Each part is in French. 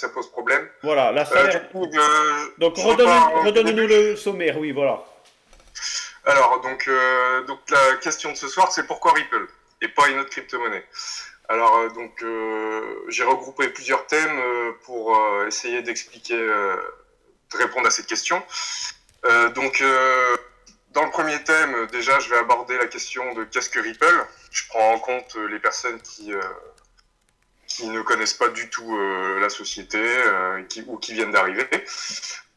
ça pose problème. Voilà, là ça a Du l'air. coup, Donc je repars du redonne-nous début. le sommaire, oui, voilà. Alors, donc la question de ce soir, c'est pourquoi Ripple et pas une autre crypto-monnaie. Alors, j'ai regroupé plusieurs thèmes pour essayer d'expliquer, de répondre à cette question. Donc, dans le premier thème, déjà, je vais aborder la question de qu'est-ce que Ripple. Je prends en compte les personnes qui ne connaissent pas du tout la société ou qui viennent d'arriver.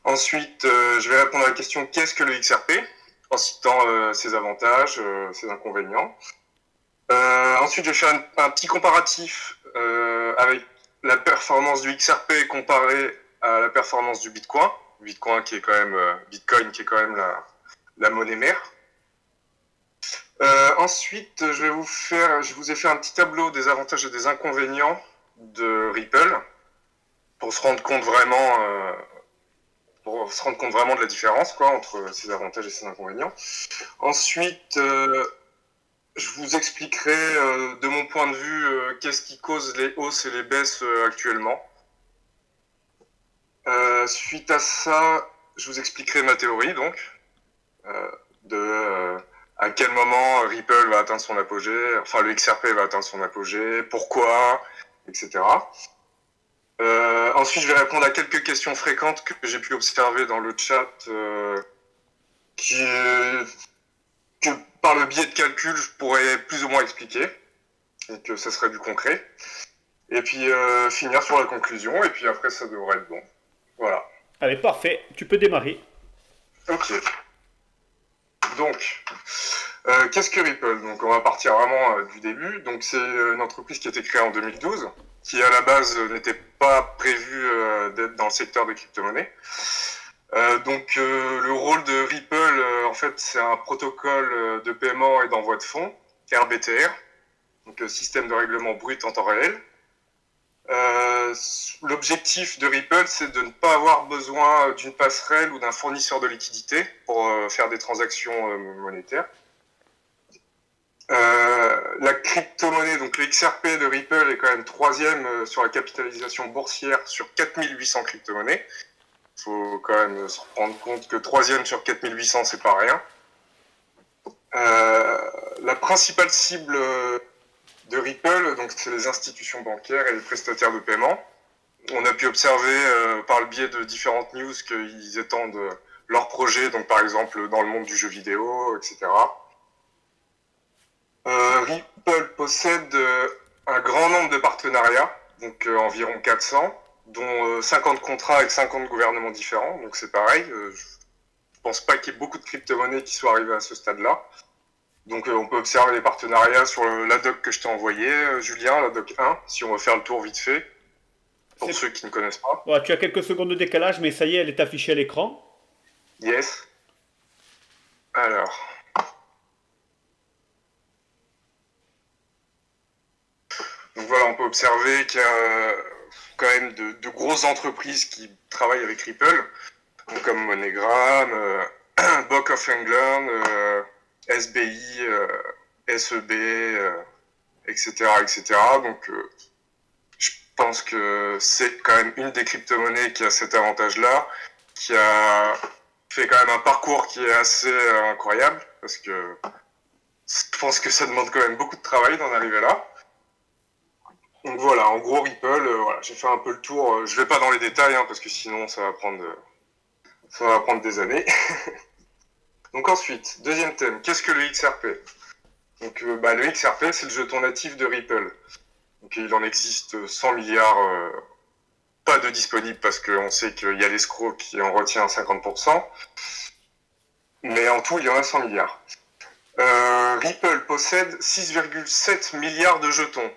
Ensuite, je vais répondre à la question qu'est-ce que le XRP en citant ses avantages, ses inconvénients. Ensuite, je vais faire un petit comparatif avec la performance du XRP comparée à la performance du Bitcoin. Bitcoin qui est quand même la monnaie mère. Ensuite, je vous ai fait un petit tableau des avantages et des inconvénients de Ripple pour se rendre compte vraiment, de la différence quoi entre ses avantages et ses inconvénients. Ensuite, je vous expliquerai de mon point de vue qu'est-ce qui cause les hausses et les baisses actuellement. Suite à ça, je vous expliquerai ma théorie donc de à quel moment Ripple va atteindre son apogée, enfin le XRP va atteindre son apogée, pourquoi, etc. Ensuite, je vais répondre à quelques questions fréquentes que j'ai pu observer dans le chat que par le biais de calcul, je pourrais plus ou moins expliquer, et que ça serait du concret. Et puis finir sur la conclusion, et puis après ça devrait être bon. Voilà. Allez, parfait, tu peux démarrer. Ok. Donc, qu'est-ce que Ripple? Donc on va partir vraiment du début. Donc c'est une entreprise qui a été créée en 2012, qui à la base n'était pas prévue d'être dans le secteur des crypto-monnaies. Le rôle de Ripple, en fait, c'est un protocole de paiement et d'envoi de fonds, RBTR, donc système de règlement brut en temps réel. L'objectif de Ripple, c'est de ne pas avoir besoin d'une passerelle ou d'un fournisseur de liquidité pour faire des transactions monétaires. La crypto-monnaie, donc le XRP de Ripple est quand même troisième sur la capitalisation boursière sur 4800 crypto-monnaies. Il faut quand même se rendre compte que troisième sur 4800, c'est pas rien. La principale cible de Ripple, donc c'est les institutions bancaires et les prestataires de paiement. On a pu observer par le biais de différentes news qu'ils étendent leurs projets, donc par exemple dans le monde du jeu vidéo, etc. Ripple possède un grand nombre de partenariats, donc environ 400, dont 50 contrats avec 50 gouvernements différents, donc c'est pareil. Je pense pas qu'il y ait beaucoup de crypto-monnaies qui soient arrivées à ce stade-là. Donc on peut observer les partenariats sur la doc que je t'ai envoyée, Julien, la doc 1, si on veut faire le tour vite fait, pour C'est- ceux qui ne connaissent pas. Voilà, tu as quelques secondes de décalage, mais ça y est, elle est affichée à l'écran. Yes. Alors, donc voilà, on peut observer qu'il y a quand même de grosses entreprises qui travaillent avec Ripple, donc comme MoneyGram, Bank of England, SBI, SEB, etc., etc. Donc je pense que c'est quand même une des crypto-monnaies qui a cet avantage-là, qui a fait quand même un parcours qui est assez incroyable, parce que je pense que ça demande quand même beaucoup de travail d'en arriver là. Donc voilà, en gros Ripple, voilà, j'ai fait un peu le tour. Je vais pas dans les détails parce que sinon ça va prendre des années. Donc ensuite, deuxième thème, qu'est-ce que le XRP? Donc le XRP, c'est le jeton natif de Ripple. Donc il en existe 100 milliards, pas de disponibles parce qu'on sait qu'il y a l'escroc qui en retient 50%, mais en tout il y en a 100 milliards. Ripple possède 6,7 milliards de jetons.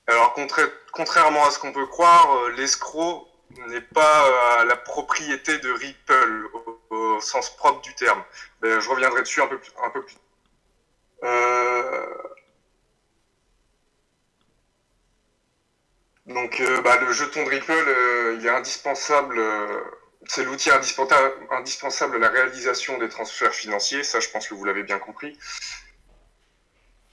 Alors contrairement à ce qu'on peut croire, l'escroc n'est pas la propriété de Ripple au sens propre du terme. Mais je reviendrai dessus un peu plus. Le jeton de Ripple, il est indispensable. C'est l'outil indispensable à la réalisation des transferts financiers. Ça, je pense que vous l'avez bien compris.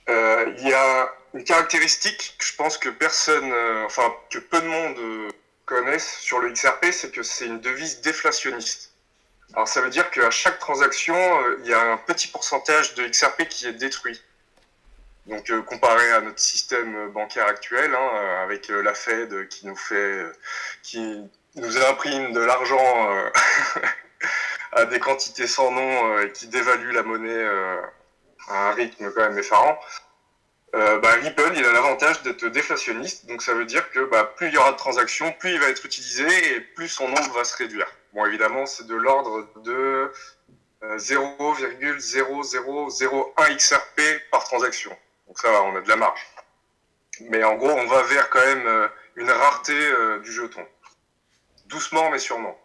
Il y a une caractéristique que je pense que que peu de monde connaissent sur le XRP, c'est que c'est une devise déflationniste. Alors ça veut dire qu'à chaque transaction, il y a un petit pourcentage de XRP qui est détruit. Donc comparé à notre système bancaire actuel, hein, avec la Fed qui nous imprime de l'argent à des quantités sans nom et qui dévalue la monnaie à un rythme quand même effarant. Ripple, il a l'avantage d'être déflationniste, donc ça veut dire que plus il y aura de transactions, plus il va être utilisé et plus son nombre va se réduire. Bon, évidemment, c'est de l'ordre de 0,0001 XRP par transaction. Donc ça va, on a de la marge. Mais en gros, on va vers quand même une rareté du jeton. Doucement, mais sûrement.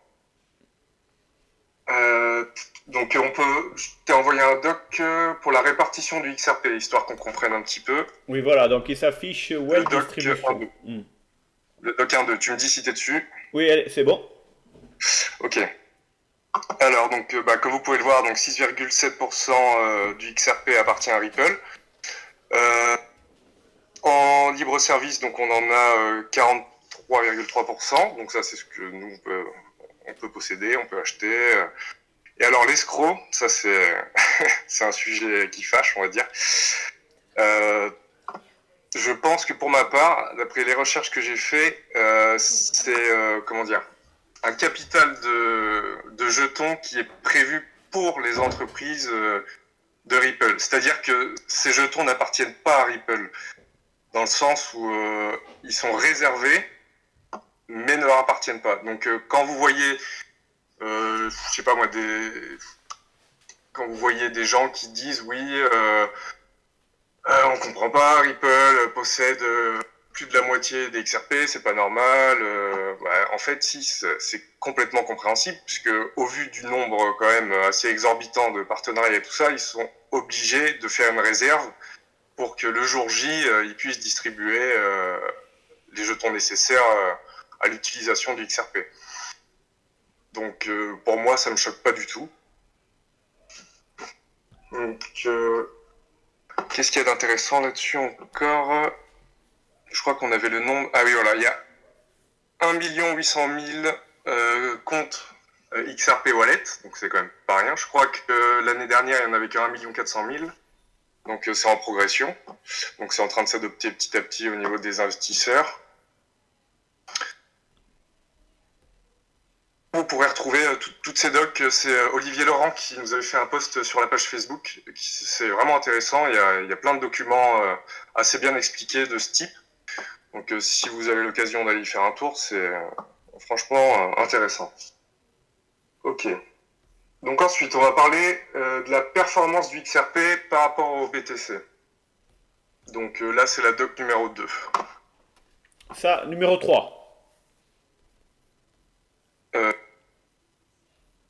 Donc je t'ai envoyé un doc pour la répartition du XRP, histoire qu'on comprenne un petit peu. Oui, voilà, donc il s'affiche Well doc Distribution. 1.2. Le doc 1.2, tu me dis si t'es dessus. Oui, c'est bon. Ok. Alors, donc, comme vous pouvez le voir, donc 6,7% du XRP appartient à Ripple. En libre service, donc on en a 43,3%. Donc ça, c'est ce que nous on peut posséder, on peut acheter. Et alors l'escroc, ça c'est c'est un sujet qui fâche, on va dire. Je pense que pour ma part, d'après les recherches que j'ai fait, c'est comment dire, un capital de jetons qui est prévu pour les entreprises de Ripple. C'est-à-dire que ces jetons n'appartiennent pas à Ripple, dans le sens où ils sont réservés, mais ne leur appartiennent pas. Donc quand vous voyez, je sais pas moi, quand vous voyez des gens qui disent oui, on comprend pas, Ripple possède plus de la moitié des XRP, c'est pas normal. En fait, si, c'est complètement compréhensible, puisque au vu du nombre quand même assez exorbitant de partenariats et tout ça, ils sont obligés de faire une réserve pour que le jour J, ils puissent distribuer les jetons nécessaires à l'utilisation du XRP. Donc pour moi, ça me choque pas du tout. Donc, qu'est-ce qu'il y a d'intéressant là-dessus encore? Je crois qu'on avait le nombre. Ah oui, voilà, il y a 1 800 000 comptes XRP Wallet, donc c'est quand même pas rien. Je crois que l'année dernière, il y en avait que 1 400 000. Donc c'est en progression. Donc c'est en train de s'adopter petit à petit au niveau des investisseurs. Vous pourrez retrouver toutes ces docs. C'est Olivier Laurent qui nous avait fait un post sur la page Facebook. C'est vraiment intéressant. Il y a plein de documents assez bien expliqués de ce type. Donc si vous avez l'occasion d'aller y faire un tour, c'est franchement intéressant. Ok. Donc ensuite, on va parler de la performance du XRP par rapport au BTC. Donc là, c'est la doc numéro 2. Ça, numéro 3.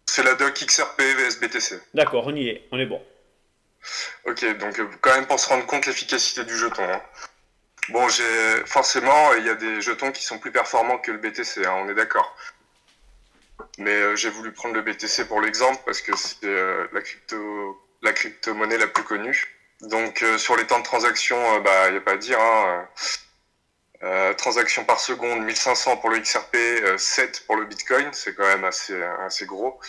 C'est la doc XRP vs BTC. D'accord, on y est, on est bon. Ok, donc quand même pour se rendre compte de l'efficacité du jeton. Hein. Bon, forcément, il y a des jetons qui sont plus performants que le BTC, hein, on est d'accord. Mais j'ai voulu prendre le BTC pour l'exemple parce que c'est la crypto-monnaie la plus connue. Donc sur les temps de transaction, il n'y a pas à dire. Hein, transactions par seconde, 1500 pour le XRP, 7 pour le Bitcoin, c'est quand même assez gros.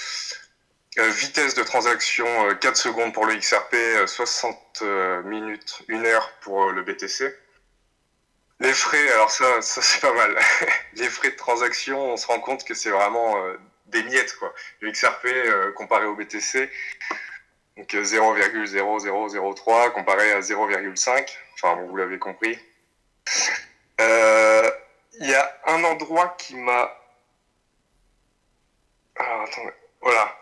Vitesse de transaction, 4 secondes pour le XRP, 60 minutes, 1 heure pour le BTC. Les frais, alors ça c'est pas mal. Les frais de transaction, on se rend compte que c'est vraiment des miettes, quoi. Le XRP comparé au BTC, donc 0,0003 comparé à 0,5. Enfin, bon, vous l'avez compris. Il y a un endroit qui m'a... Ah, attendez. Voilà.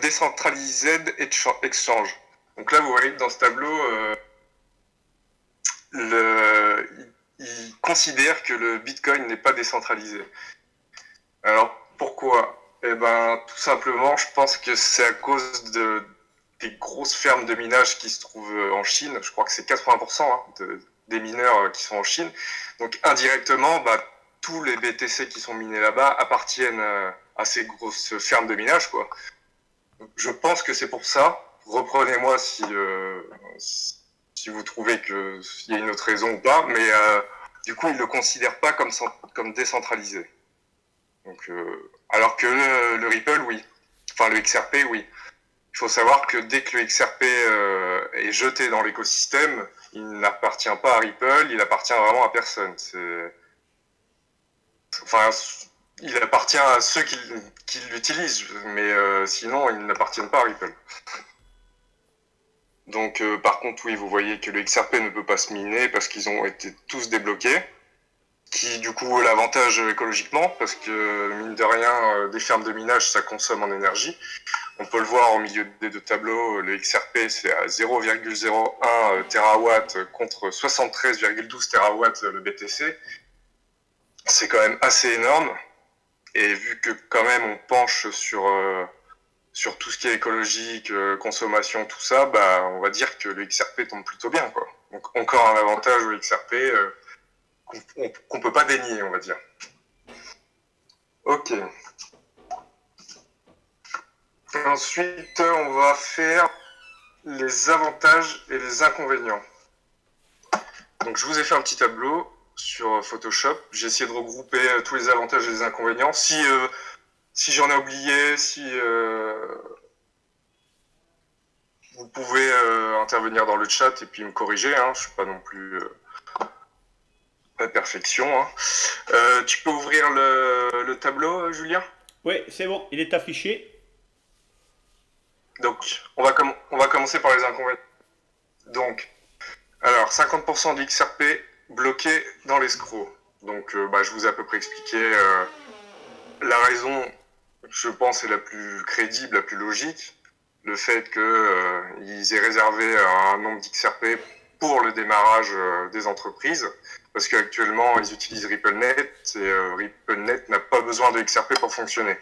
Decentralized Exchange. Donc là, vous voyez que dans ce tableau, il considère que le Bitcoin n'est pas décentralisé. Alors, pourquoi? Eh ben, tout simplement, je pense que c'est à cause des grosses fermes de minage qui se trouvent en Chine. Je crois que c'est 80% des mineurs qui sont en Chine. Donc, indirectement, tous les BTC qui sont minés là-bas appartiennent à ces grosses fermes de minage, quoi. Donc, je pense que c'est pour ça. Reprenez-moi si vous trouvez qu'il y a une autre raison ou pas, mais du coup, ils ne le considèrent pas comme décentralisé. Donc, alors que le Ripple, oui. Enfin, le XRP, oui. Il faut savoir que dès que le XRP est jeté dans l'écosystème, il n'appartient pas à Ripple, il appartient vraiment à personne. Enfin, il appartient à ceux qui l'utilisent, mais sinon, ils n'appartiennent pas à Ripple. Donc, par contre, oui, vous voyez que le XRP ne peut pas se miner parce qu'ils ont été tous débloqués. Qui du coup l'avantage écologiquement parce que mine de rien des fermes de minage ça consomme en énergie. On peut le voir au milieu des deux tableaux, le XRP c'est à 0,01 TW contre 73,12 TW le BTC. C'est quand même assez énorme et vu que quand même on penche sur tout ce qui est écologique, consommation, tout ça, bah on va dire que le XRP tombe plutôt bien quoi. Donc encore un avantage au XRP qu'on peut pas dénier, on va dire. Ok. Ensuite, on va faire les avantages et les inconvénients. Donc, je vous ai fait un petit tableau sur Photoshop. J'ai essayé de regrouper tous les avantages et les inconvénients. Si j'en ai oublié, si vous pouvez intervenir dans le chat et puis me corriger. Hein, je suis pas non plus pas de perfection. Hein. Tu peux ouvrir le tableau, Julien? Oui, c'est bon, il est affiché. Donc, on va commencer par les inconvénients. Donc, alors, 50% du XRP bloqué dans l'escroc. Donc, je vous ai à peu près expliqué la raison, je pense, est la plus crédible, la plus logique. Le fait qu'ils aient réservé un nombre d'XRP pour le démarrage des entreprises. Parce qu'actuellement, ils utilisent RippleNet et RippleNet n'a pas besoin de XRP pour fonctionner.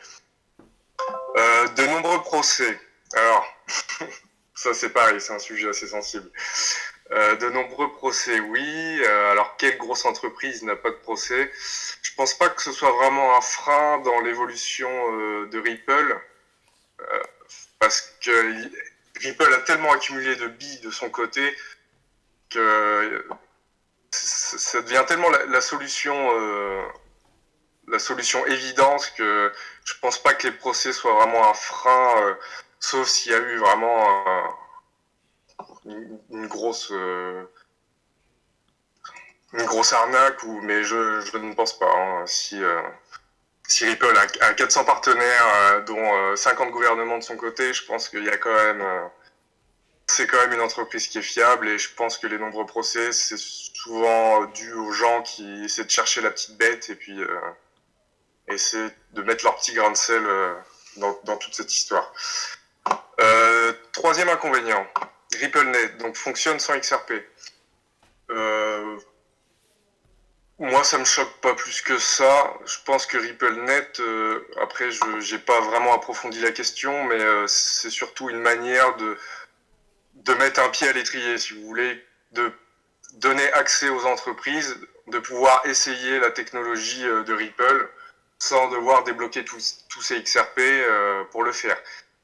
De nombreux procès. Alors, ça c'est pareil, c'est un sujet assez sensible. De nombreux procès, oui. Alors, quelle grosse entreprise n'a pas de procès? Je pense pas que ce soit vraiment un frein dans l'évolution de Ripple, parce que Ripple a tellement accumulé de billes de son côté que ça devient tellement la solution évidente que je pense pas que les procès soient vraiment un frein, sauf s'il y a eu vraiment une grosse arnaque, mais je ne pense pas. Hein. Si Ripple a 400 partenaires, dont 50 gouvernements de son côté, je pense qu'il y a quand même... c'est quand même une entreprise qui est fiable et je pense que les nombreux procès, c'est souvent dû aux gens qui essaient de chercher la petite bête et puis essaient de mettre leur petit grain de sel dans toute cette histoire. Troisième inconvénient, RippleNet, donc fonctionne sans XRP. Moi, ça me choque pas plus que ça. Je pense que RippleNet, après, j'ai pas vraiment approfondi la question, mais c'est surtout une manière de mettre un pied à l'étrier, si vous voulez, de donner accès aux entreprises, de pouvoir essayer la technologie de Ripple sans devoir débloquer tous ces XRP pour le faire.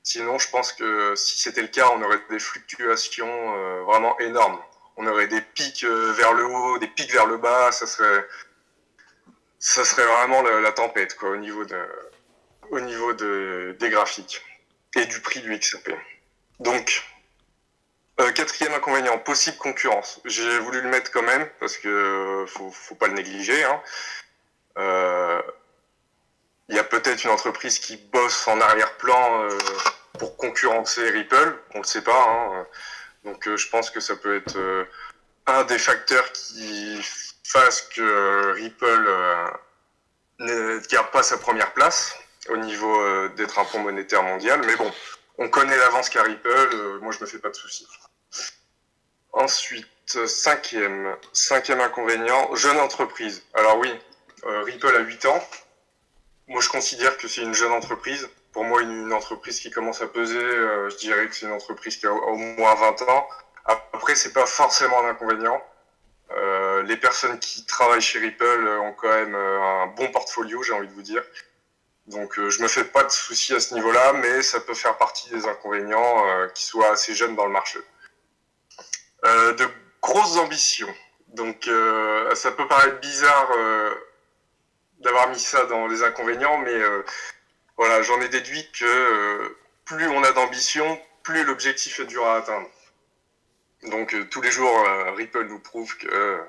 Sinon, je pense que si c'était le cas, on aurait des fluctuations vraiment énormes. On aurait des pics vers le haut, des pics vers le bas, ça serait vraiment la tempête quoi, au niveau des graphiques et du prix du XRP. Donc, quatrième inconvénient, possible concurrence. J'ai voulu le mettre quand même parce que faut pas le négliger. Hein. Il y a peut-être une entreprise qui bosse en arrière-plan pour concurrencer Ripple, on le sait pas. Hein. Donc je pense que ça peut être un des facteurs qui fasse que Ripple ne garde pas sa première place au niveau d'être un pont monétaire mondial. Mais bon, on connaît l'avance qu'a Ripple, moi je me fais pas de soucis. Ensuite, cinquième inconvénient, jeune entreprise. Alors oui, Ripple a 8 ans. Moi, je considère que c'est une jeune entreprise. Pour moi, une entreprise qui commence à peser, je dirais que c'est une entreprise qui a au moins 20 ans. Après, c'est pas forcément un inconvénient. Les personnes qui travaillent chez Ripple ont quand même un bon portfolio, j'ai envie de vous dire. Donc, je me fais pas de soucis à ce niveau-là, mais ça peut faire partie des inconvénients qui soient assez jeunes dans le marché. De grosses ambitions. Donc, ça peut paraître bizarre d'avoir mis ça dans les inconvénients, mais voilà, j'en ai déduit que plus on a d'ambition, plus l'objectif est dur à atteindre. Donc tous les jours, Ripple nous prouve que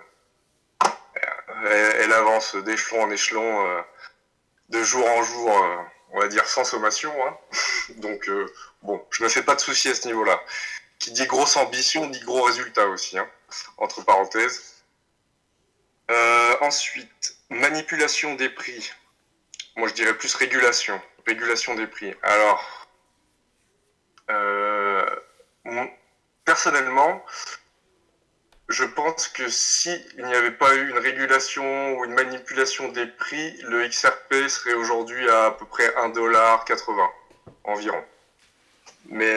elle avance d'échelon en échelon, de jour en jour, on va dire sans sommation. Hein. Donc bon, je me fais pas de soucis à ce niveau-là. Qui dit grosse ambition dit gros résultat aussi, hein, entre parenthèses. Ensuite, manipulation des prix. Moi, je dirais plus régulation. Régulation des prix. Alors, personnellement, je pense que s'il n'y avait pas eu une régulation ou une manipulation des prix, le XRP serait aujourd'hui à peu près 1,80$ environ. Mais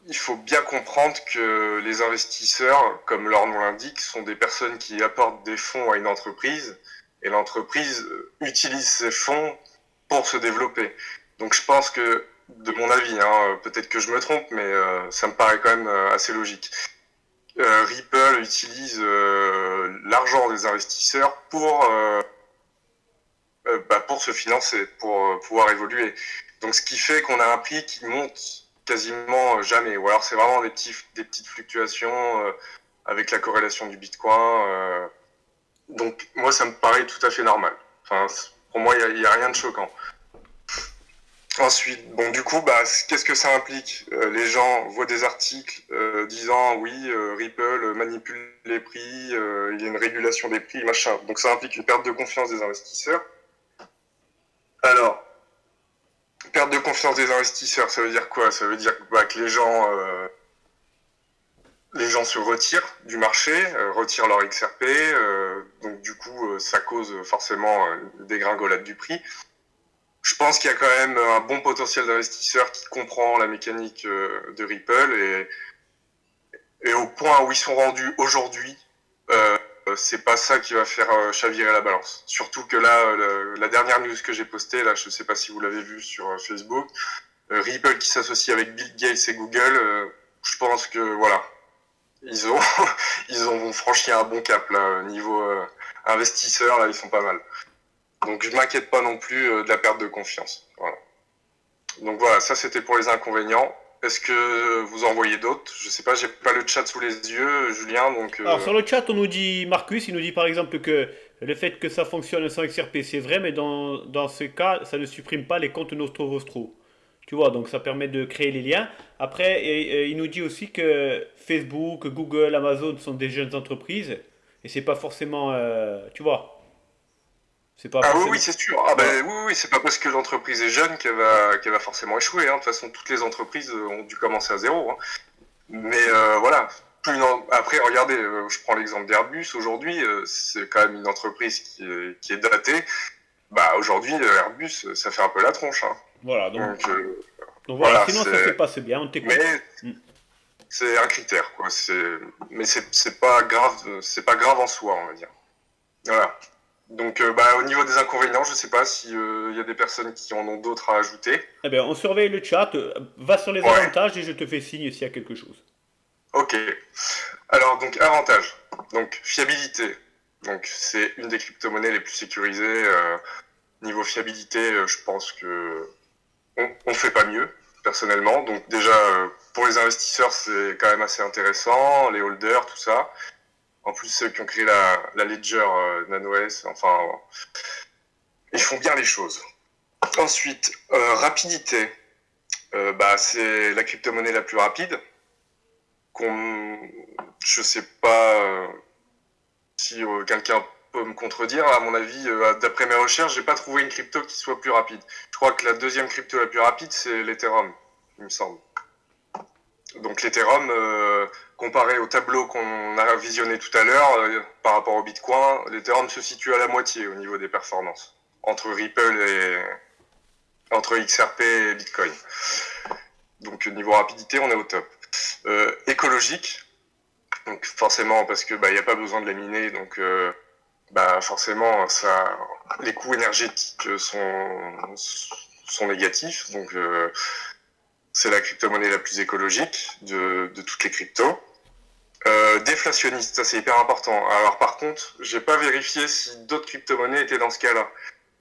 il faut bien comprendre que les investisseurs, comme leur nom l'indique, sont des personnes qui apportent des fonds à une entreprise et l'entreprise utilise ces fonds pour se développer. Donc je pense que, de mon avis, hein, peut-être que je me trompe, mais ça me paraît quand même assez logique. Ripple utilise l'argent des investisseurs pour se financer, pour pouvoir évoluer. Donc ce qui fait qu'on a un prix qui monte quasiment jamais. Ou alors c'est vraiment des petites fluctuations avec la corrélation du Bitcoin. Donc moi ça me paraît tout à fait normal. Enfin, pour moi il n'y a rien de choquant. Ensuite, bon du coup, qu'est-ce que ça implique Les gens voient des articles disant oui, Ripple manipule les prix, il y a une régulation des prix, machin. Donc ça implique une perte de confiance des investisseurs. Alors, perte de confiance des investisseurs, ça veut dire quoi? Ça veut dire que les gens se retirent du marché, retirent leur XRP, donc du coup ça cause forcément une dégringolade du prix. Je pense qu'il y a quand même un bon potentiel d'investisseur qui comprend la mécanique de Ripple et au point où ils sont rendus aujourd'hui, c'est pas ça qui va faire chavirer la balance. Surtout que là, la dernière news que j'ai postée, là, je sais pas si vous l'avez vu sur Facebook, Ripple qui s'associe avec Bill Gates et Google, je pense que voilà, ils ont ils ont franchi un bon cap là, niveau investisseur, là, ils sont pas mal. Donc je m'inquiète pas non plus de la perte de confiance. Voilà. Donc voilà, ça c'était pour les inconvénients. Est-ce que vous en voyez d'autres? Je sais pas, j'ai pas le chat sous les yeux, Julien, donc... Alors sur le chat, on nous dit, Marcus, il nous dit par exemple que le fait que ça fonctionne sans XRP, c'est vrai, mais dans ce cas, ça ne supprime pas les comptes Nostro Vostro. Tu vois, donc ça permet de créer les liens. Après, il nous dit aussi que Facebook, Google, Amazon sont des jeunes entreprises, et c'est pas forcément, tu vois, c'est pas Ah oui, oui, forcément... c'est sûr. Ah Voilà. ben oui, oui, c'est pas parce que l'entreprise est jeune qu'elle va forcément échouer. Hein. De toute façon, toutes les entreprises ont dû commencer à zéro. Hein. Mais voilà. Après, regardez, je prends l'exemple d'Airbus. Aujourd'hui, c'est quand même une entreprise qui est datée. Bah aujourd'hui, Airbus, ça fait un peu la tronche. Hein. Voilà, Donc donc voilà, voilà, sinon ça se passe bien, on mais t'écoute. Mm. c'est un critère, quoi. Mais c'est pas grave, c'est pas grave en soi, on va dire. Voilà. Donc, au niveau des inconvénients, je sais pas si y a des personnes qui en ont d'autres à ajouter. Eh bien, on surveille le chat, va sur les Ouais. avantages et je te fais signe s'il y a quelque chose. Ok. Alors, donc, avantage. Donc, fiabilité. Donc, c'est une des crypto-monnaies les plus sécurisées. Niveau fiabilité, je pense que on fait pas mieux, personnellement. Donc, déjà, pour les investisseurs, c'est quand même assez intéressant. Les holders, tout ça. En plus, ceux qui ont créé la Ledger NanoS, enfin, ils font bien les choses. Ensuite, rapidité. C'est la crypto-monnaie la plus rapide. Je sais pas si quelqu'un peut me contredire. À mon avis, d'après mes recherches, j'ai pas trouvé une crypto qui soit plus rapide. Je crois que la deuxième crypto la plus rapide, c'est l'Ethereum, il me semble. Donc l'Ethereum, comparé au tableau qu'on a visionné tout à l'heure, par rapport au Bitcoin, l'Ethereum se situe à la moitié au niveau des performances. Entre XRP et Bitcoin. Donc niveau rapidité, on est au top. Écologique, donc forcément parce que y a pas besoin de les miner, donc forcément les coûts énergétiques sont négatifs, donc c'est la crypto-monnaie la plus écologique de toutes les cryptos. Déflationniste, ça c'est hyper important. Alors par contre, j'ai pas vérifié si d'autres crypto-monnaies étaient dans ce cas-là.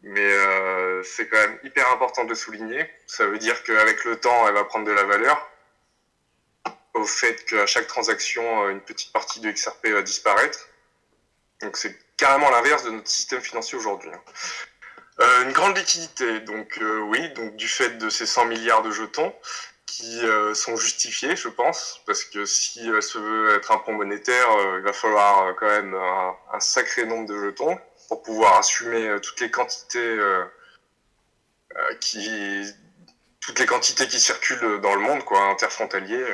Mais c'est quand même hyper important de le souligner. Ça veut dire qu'avec le temps, elle va prendre de la valeur. Au fait qu'à chaque transaction, une petite partie de XRP va disparaître. Donc c'est carrément l'inverse de notre système financier aujourd'hui. Une grande liquidité, donc oui, donc du fait de ces 100 milliards de jetons qui sont justifiés, je pense, parce que si elle se veut être un pont monétaire, il va falloir quand même un sacré nombre de jetons pour pouvoir assumer qui toutes les quantités qui circulent dans le monde, quoi, interfrontaliers.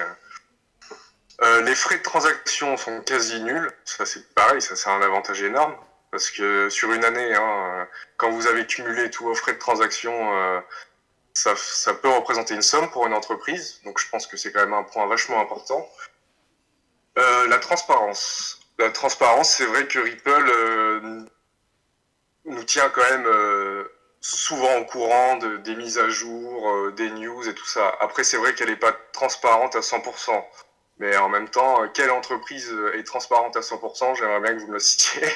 Les frais de transaction sont quasi nuls. Ça, c'est pareil, ça, c'est un avantage énorme. Parce que sur une année, quand vous avez cumulé tous vos frais de transaction, ça peut représenter une somme pour une entreprise. Donc, je pense que c'est quand même un point vachement important. La transparence. La transparence, c'est vrai que Ripple nous tient quand même souvent au courant des mises à jour, des news et tout ça. Après, c'est vrai qu'elle n'est pas transparente à 100%. Mais en même temps, quelle entreprise est transparente à 100%? J'aimerais bien que vous me le citiez.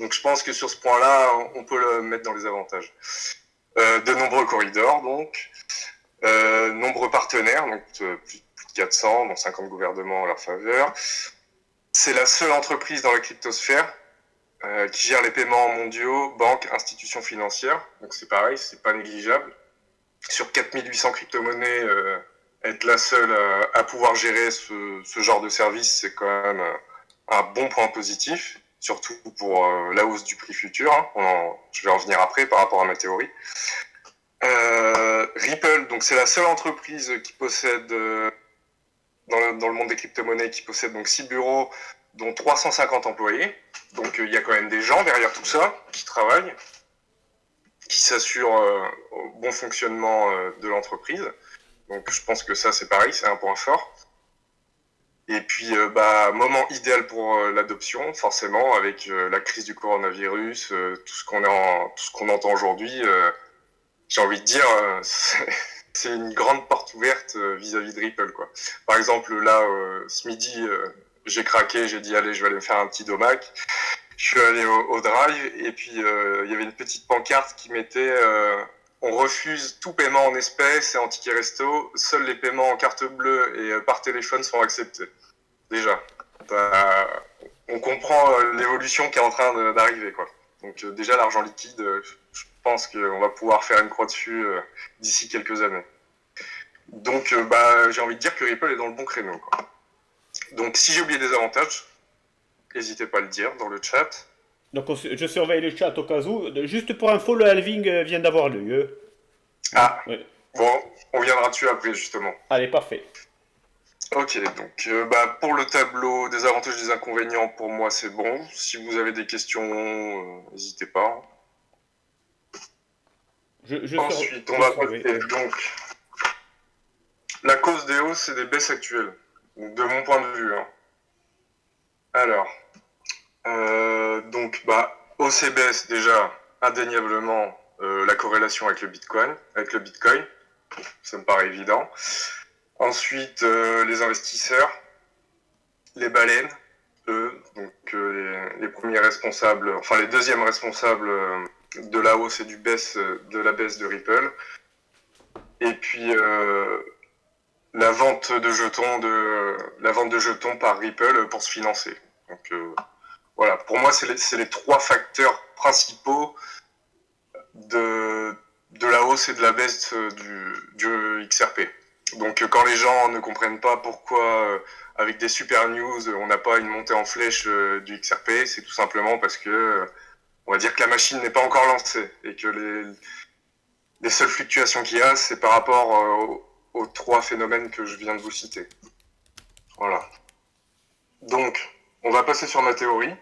Donc je pense que sur ce point-là, on peut le mettre dans les avantages. De nombreux corridors, donc. Nombreux partenaires, donc plus de 400, dont 50 gouvernements en leur faveur. C'est la seule entreprise dans la cryptosphère qui gère les paiements mondiaux, banques, institutions financières. Donc c'est pareil, c'est pas négligeable. Sur 4800 crypto-monnaies, être la seule à pouvoir gérer ce genre de service, c'est quand même un bon point positif, surtout pour la hausse du prix futur. Je vais en venir après par rapport à ma théorie. Ripple, donc c'est la seule entreprise qui possède, dans le monde des crypto-monnaies, qui possède donc 6 bureaux, dont 350 employés. Donc il y a quand même des gens derrière tout ça qui travaillent, qui s'assurent au bon fonctionnement de l'entreprise. Donc je pense que ça c'est pareil, c'est un point fort. Et puis moment idéal pour l'adoption, forcément, avec la crise du coronavirus, tout ce qu'on entend aujourd'hui, j'ai envie de dire, c'est une grande porte ouverte vis-à-vis de Ripple, quoi. Par exemple, là, ce midi, j'ai craqué, j'ai dit allez, je vais aller me faire un petit domac. Je suis allé au Drive et puis il y avait une petite pancarte qui mettait on refuse tout paiement en espèces et en ticket resto. Seuls les paiements en carte bleue et par téléphone sont acceptés. Déjà, on comprend l'évolution qui est en train d'arriver, quoi. Donc déjà l'argent liquide, je pense qu'on va pouvoir faire une croix dessus d'ici quelques années. Donc j'ai envie de dire que Ripple est dans le bon créneau, quoi. Donc si j'ai oublié des avantages, n'hésitez pas à le dire dans le chat. Donc je surveille le chat au cas où. Juste pour info, le halving vient d'avoir lieu. Ah, Oui. bon, on viendra dessus après justement. Allez, parfait. Ok, donc pour le tableau des avantages et des inconvénients, pour moi c'est bon. Si vous avez des questions, n'hésitez pas. Ensuite, on va passer donc la cause des hausses et des baisses actuelles, de mon point de vue. Alors, hausse et baisse déjà indéniablement la corrélation avec le Bitcoin, ça me paraît évident. Ensuite, les investisseurs, les baleines, eux, donc les premiers responsables, enfin les deuxièmes responsables de la hausse et de la baisse de Ripple. Et puis la vente de jetons par Ripple pour se financer. Donc voilà, pour moi c'est les trois facteurs principaux de la hausse et de la baisse du XRP. Donc quand les gens ne comprennent pas pourquoi avec des super news on n'a pas une montée en flèche du XRP, c'est tout simplement parce que on va dire que la machine n'est pas encore lancée et que les seules fluctuations qu'il y a, c'est par rapport aux trois phénomènes que je viens de vous citer. Voilà. Donc, on va passer sur ma théorie.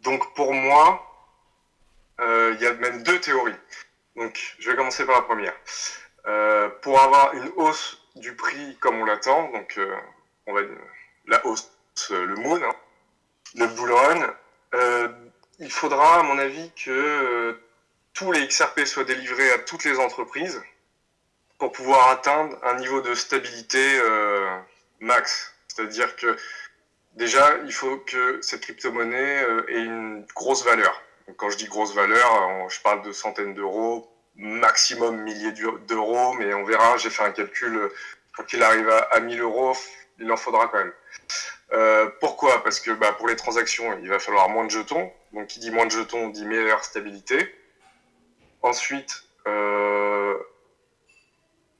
Donc pour moi, il y a même deux théories. Donc, je vais commencer par la première. Pour avoir une hausse du prix comme on l'attend, donc la hausse, le moon, le bull run, il faudra, à mon avis, que tous les XRP soient délivrés à toutes les entreprises pour pouvoir atteindre un niveau de stabilité max. C'est-à-dire que déjà, il faut que cette crypto-monnaie ait une grosse valeur. Donc, quand je dis grosse valeur, je parle de centaines d'euros, maximum milliers d'euros, mais on verra, j'ai fait un calcul, pour qu'il arrive à 1000 euros, il en faudra quand même. Pourquoi? Parce que pour les transactions, il va falloir moins de jetons. Donc qui dit moins de jetons dit meilleure stabilité. Ensuite, la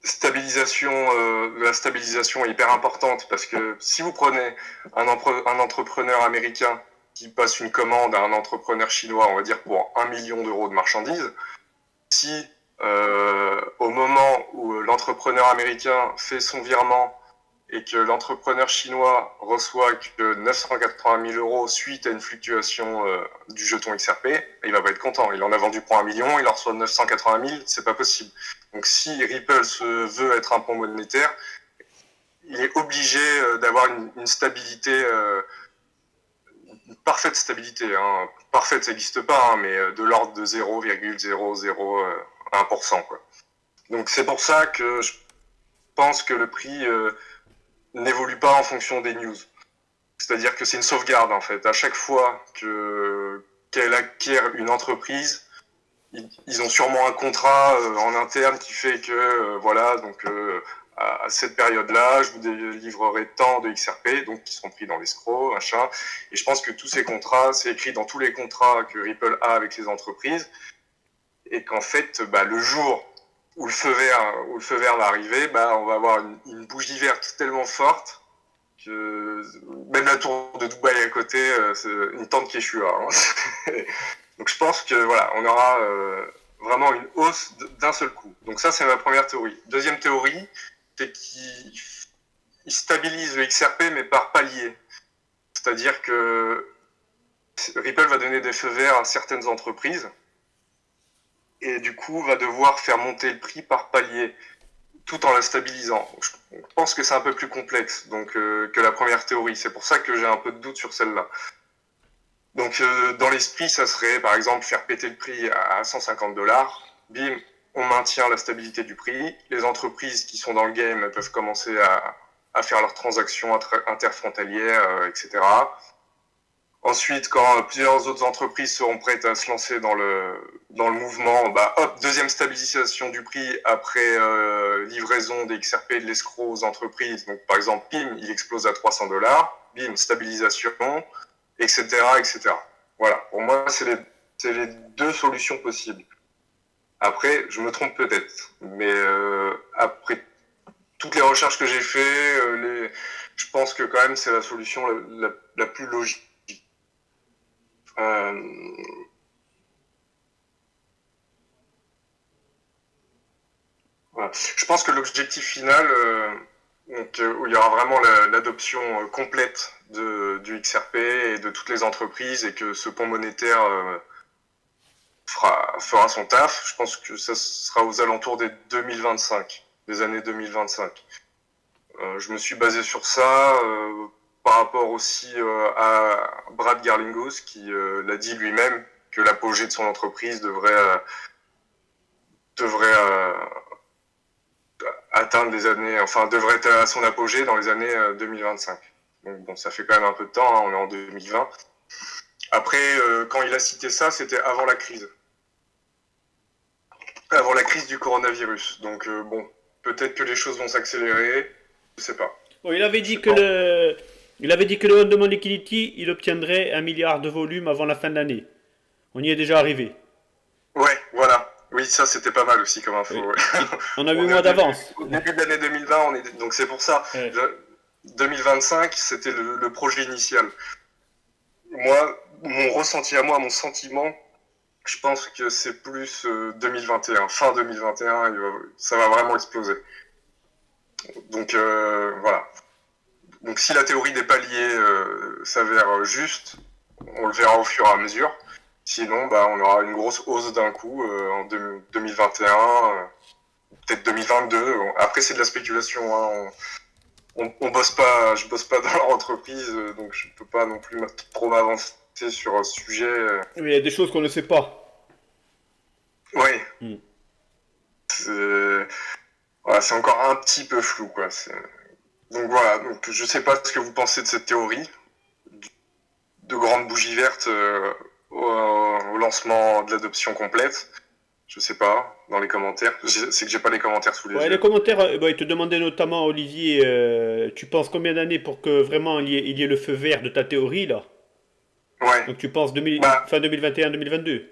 stabilisation est hyper importante parce que si vous prenez un entrepreneur américain qui passe une commande à un entrepreneur chinois, on va dire pour 1 million d'euros de marchandises, si au moment où l'entrepreneur américain fait son virement et que l'entrepreneur chinois reçoit que 980 000 euros suite à une fluctuation du jeton XRP, il va pas être content. Il en a vendu pour 1 million, il en reçoit 980 000, c'est pas possible. Donc si Ripple veut être un pont monétaire, il est obligé d'avoir une stabilité, une parfaite stabilité. Hein. Parfaite, ça n'existe pas, mais de l'ordre de 0,001%. Quoi. Donc c'est pour ça que je pense que le prix n'évolue pas en fonction des news. C'est-à-dire que c'est une sauvegarde en fait. À chaque fois qu'elle acquiert une entreprise, ils ont sûrement un contrat en interne qui fait que voilà, donc à cette période-là, je vous délivrerai tant de XRP, donc qui seront pris dans l'escroc, machin. Et je pense que tous ces contrats, c'est écrit dans tous les contrats que Ripple a avec les entreprises, et qu'en fait, le jour où le feu vert va arriver, on va avoir une bougie verte tellement forte que même la tour de Dubaï à côté, c'est une tente Quechua. Hein. Donc je pense que voilà, on aura vraiment une hausse d'un seul coup. Donc ça, c'est ma première théorie. Deuxième théorie, c'est qu'il stabilise le XRP, mais par palier. C'est-à-dire que Ripple va donner des feux verts à certaines entreprises, et du coup va devoir faire monter le prix par palier, tout en la stabilisant. Je pense que c'est un peu plus complexe que la première théorie. C'est pour ça que j'ai un peu de doute sur celle-là. Donc dans l'esprit, ça serait par exemple faire péter le prix à 150 $. Bim, on maintient la stabilité du prix. Les entreprises qui sont dans le game peuvent commencer à faire leurs transactions interfrontalières, etc. Ensuite, quand plusieurs autres entreprises seront prêtes à se lancer dans le mouvement, hop, deuxième stabilisation du prix après livraison des XRP de l'escroc aux entreprises. Donc, par exemple, PIM, il explose à 300 $, bim, stabilisation, etc., etc. Voilà, pour moi, c'est les deux solutions possibles. Après, je me trompe peut-être, mais après toutes les recherches que j'ai faites, je pense que quand même c'est la solution la plus logique. Voilà. Je pense que l'objectif final, où il y aura vraiment l'adoption complète du XRP et de toutes les entreprises et que ce pont monétaire fera son taf, je pense que ça sera aux alentours des 2025, des années 2025. Je me suis basé sur ça par rapport aussi à Brad Garlinghouse qui l'a dit lui-même que l'apogée de son entreprise devrait atteindre devrait être à son apogée dans les années 2025. Donc bon, ça fait quand même un peu de temps, hein, on est en 2020. Après, quand il a cité ça, c'était avant la crise. Avant la crise du coronavirus. Donc bon, peut-être que les choses vont s'accélérer, je sais pas. Bon, il avait dit que le on-demand liquidity, il obtiendrait 1 milliard de volume avant la fin de l'année. On y est déjà arrivé. Ouais, voilà. Oui, ça c'était pas mal aussi comme info. Oui. Ouais. On a 8 mois d'avance. Au début de l'année 2020, donc c'est pour ça. Ouais. 2025, c'était le projet initial. Moi, mon sentiment, je pense que c'est plus 2021. Fin 2021, ça va vraiment exploser. Donc voilà. Donc si la théorie des paliers s'avère juste, on le verra au fur et à mesure. Sinon, on aura une grosse hausse d'un coup en 2021, peut-être 2022. Après, c'est de la spéculation. Hein. On bosse pas, je bosse pas dans leur entreprise, donc je peux pas non plus trop m'avancer sur un sujet. Mais il y a des choses qu'on ne sait pas. Oui. Voilà, c'est encore un petit peu flou, quoi. Donc voilà, donc je sais pas ce que vous pensez de cette théorie, de grandes bougies vertes au lancement de l'adoption complète. Je sais pas, dans les commentaires. C'est que j'ai pas les commentaires sous les Ouais, les yeux. commentaires, bah, ils te demandaient notamment, Olivier, tu penses combien d'années pour que vraiment il y ait le feu vert de ta théorie, là? Ouais, Donc tu penses bah, fin 2021-2022?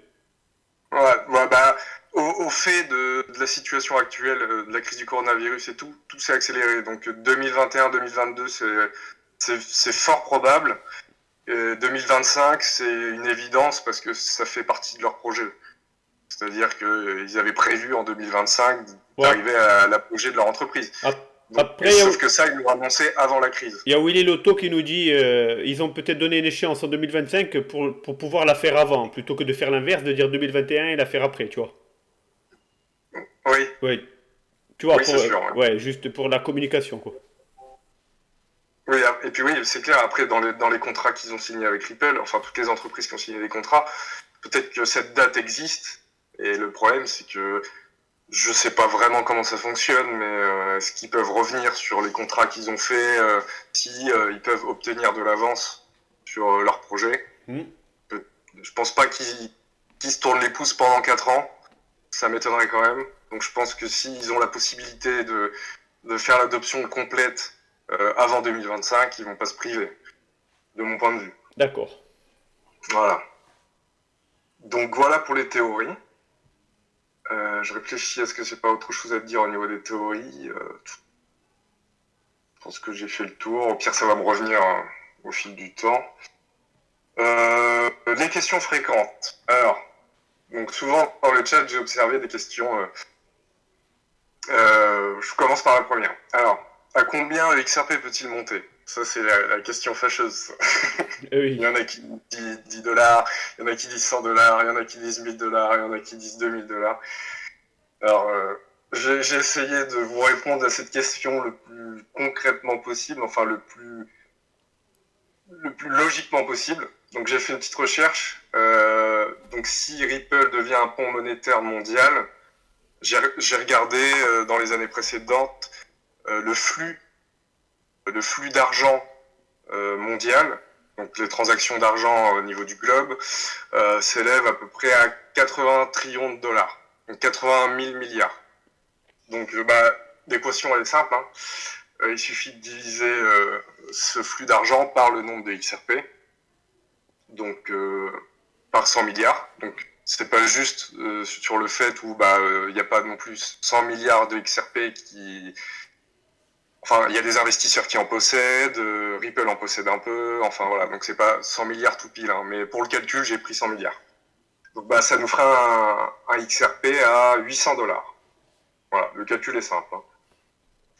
ouais, bah, au fait de la situation actuelle, de la crise du coronavirus et tout s'est accéléré. Donc 2021-2022, c'est fort probable. 2025, c'est une évidence parce que ça fait partie de leur projet. C'est-à-dire qu'ils avaient prévu en 2025 Ouais. d'arriver à l'apogée de leur entreprise. Donc, Après, sauf que ça, ils l'ont annoncé avant la crise. il y a Willy Lotto qui nous dit ils ont peut-être donné une échéance en 2025 pour pouvoir la faire avant, plutôt que de faire l'inverse, de dire 2021 et la faire après, tu vois. Oui, Oui, tu vois, oui, c'est sûr. Ouais. ouais, juste pour la communication, quoi. Oui, et puis oui, c'est clair, après, dans les contrats qu'ils ont signés avec Ripple, enfin, toutes les entreprises qui ont signé des contrats, peut-être que cette date existe, et le problème, c'est que je sais pas vraiment comment ça fonctionne, mais est-ce qu'ils peuvent revenir sur les contrats qu'ils ont fait, si ils peuvent obtenir de l'avance sur leur projet. Hmm. Je pense pas qu'ils se tournent les pouces pendant 4 ans, ça m'étonnerait quand même. Donc je pense que s'ils ont la possibilité de faire l'adoption complète avant 2025, ils vont pas se priver, de mon point de vue. D'accord. Voilà. Donc voilà pour les théories. Je réfléchis, est-ce que j'ai pas autre chose à te dire au niveau des théories Je pense que j'ai fait le tour. Au pire, ça va me revenir au fil du temps. Les questions fréquentes. Alors, donc souvent dans le chat, j'ai observé des questions. Je commence par la première. Alors, à combien le XRP peut-il monter? Ça, c'est la question fâcheuse. Il y Oui. en a qui disent 10 dollars, il y en a qui disent 100 dollars, il y en a qui disent 1000 dollars, il y en a qui disent 2000 dollars. Alors, j'ai essayé de vous répondre à cette question le plus concrètement possible, enfin le plus logiquement possible. Donc j'ai fait une petite recherche. Donc si Ripple devient un pont monétaire mondial, j'ai regardé dans les années précédentes le flux d'argent mondial, donc les transactions d'argent au niveau du globe, s'élèvent à peu près à 80 trillions de dollars, donc 80 000 milliards. Donc l'équation elle est simple, hein. Il suffit de diviser ce flux d'argent par le nombre de XRP, donc par 100 milliards. Donc c'est pas juste sur le fait où il n'y a pas non plus 100 milliards de XRP qui... Enfin, il y a des investisseurs qui en possèdent, Ripple en possède un peu, enfin voilà, donc c'est pas 100 milliards tout pile, hein, mais pour le calcul, j'ai pris 100 milliards. Donc ça nous fera un XRP à 800 dollars. Voilà, le calcul est simple, hein.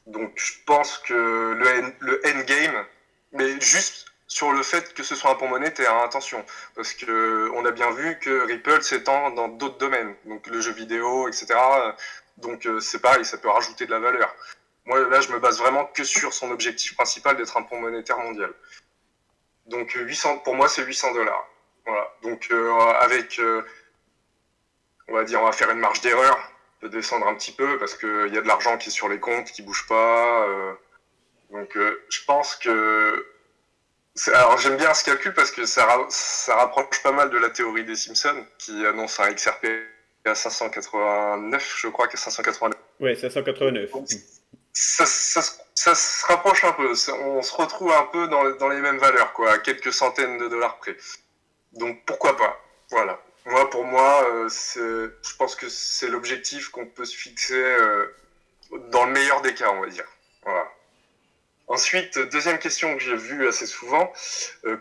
Donc je pense que le endgame, mais juste sur le fait que ce soit un pont monétaire, hein, attention, parce que on a bien vu que Ripple s'étend dans d'autres domaines, donc le jeu vidéo, etc. Donc c'est pareil, ça peut rajouter de la valeur. Moi là, je me base vraiment que sur son objectif principal d'être un pont monétaire mondial. Donc 800, pour moi, c'est 800 dollars. Voilà. Donc on va dire, on va faire une marge d'erreur, de descendre un petit peu parce qu'il y a de l'argent qui est sur les comptes, qui bouge pas. Donc je pense que... Alors j'aime bien ce calcul parce que ça rapproche pas mal de la théorie des Simpsons qui annonce un XRP à 589, je crois qu'à 589. Ouais, 589. Donc, ça se rapproche un peu, on se retrouve un peu dans les mêmes valeurs, quoi, à quelques centaines de dollars près. Donc pourquoi pas, voilà. Pour moi, je pense que c'est l'objectif qu'on peut se fixer dans le meilleur des cas, on va dire. Voilà. Ensuite, deuxième question que j'ai vue assez souvent,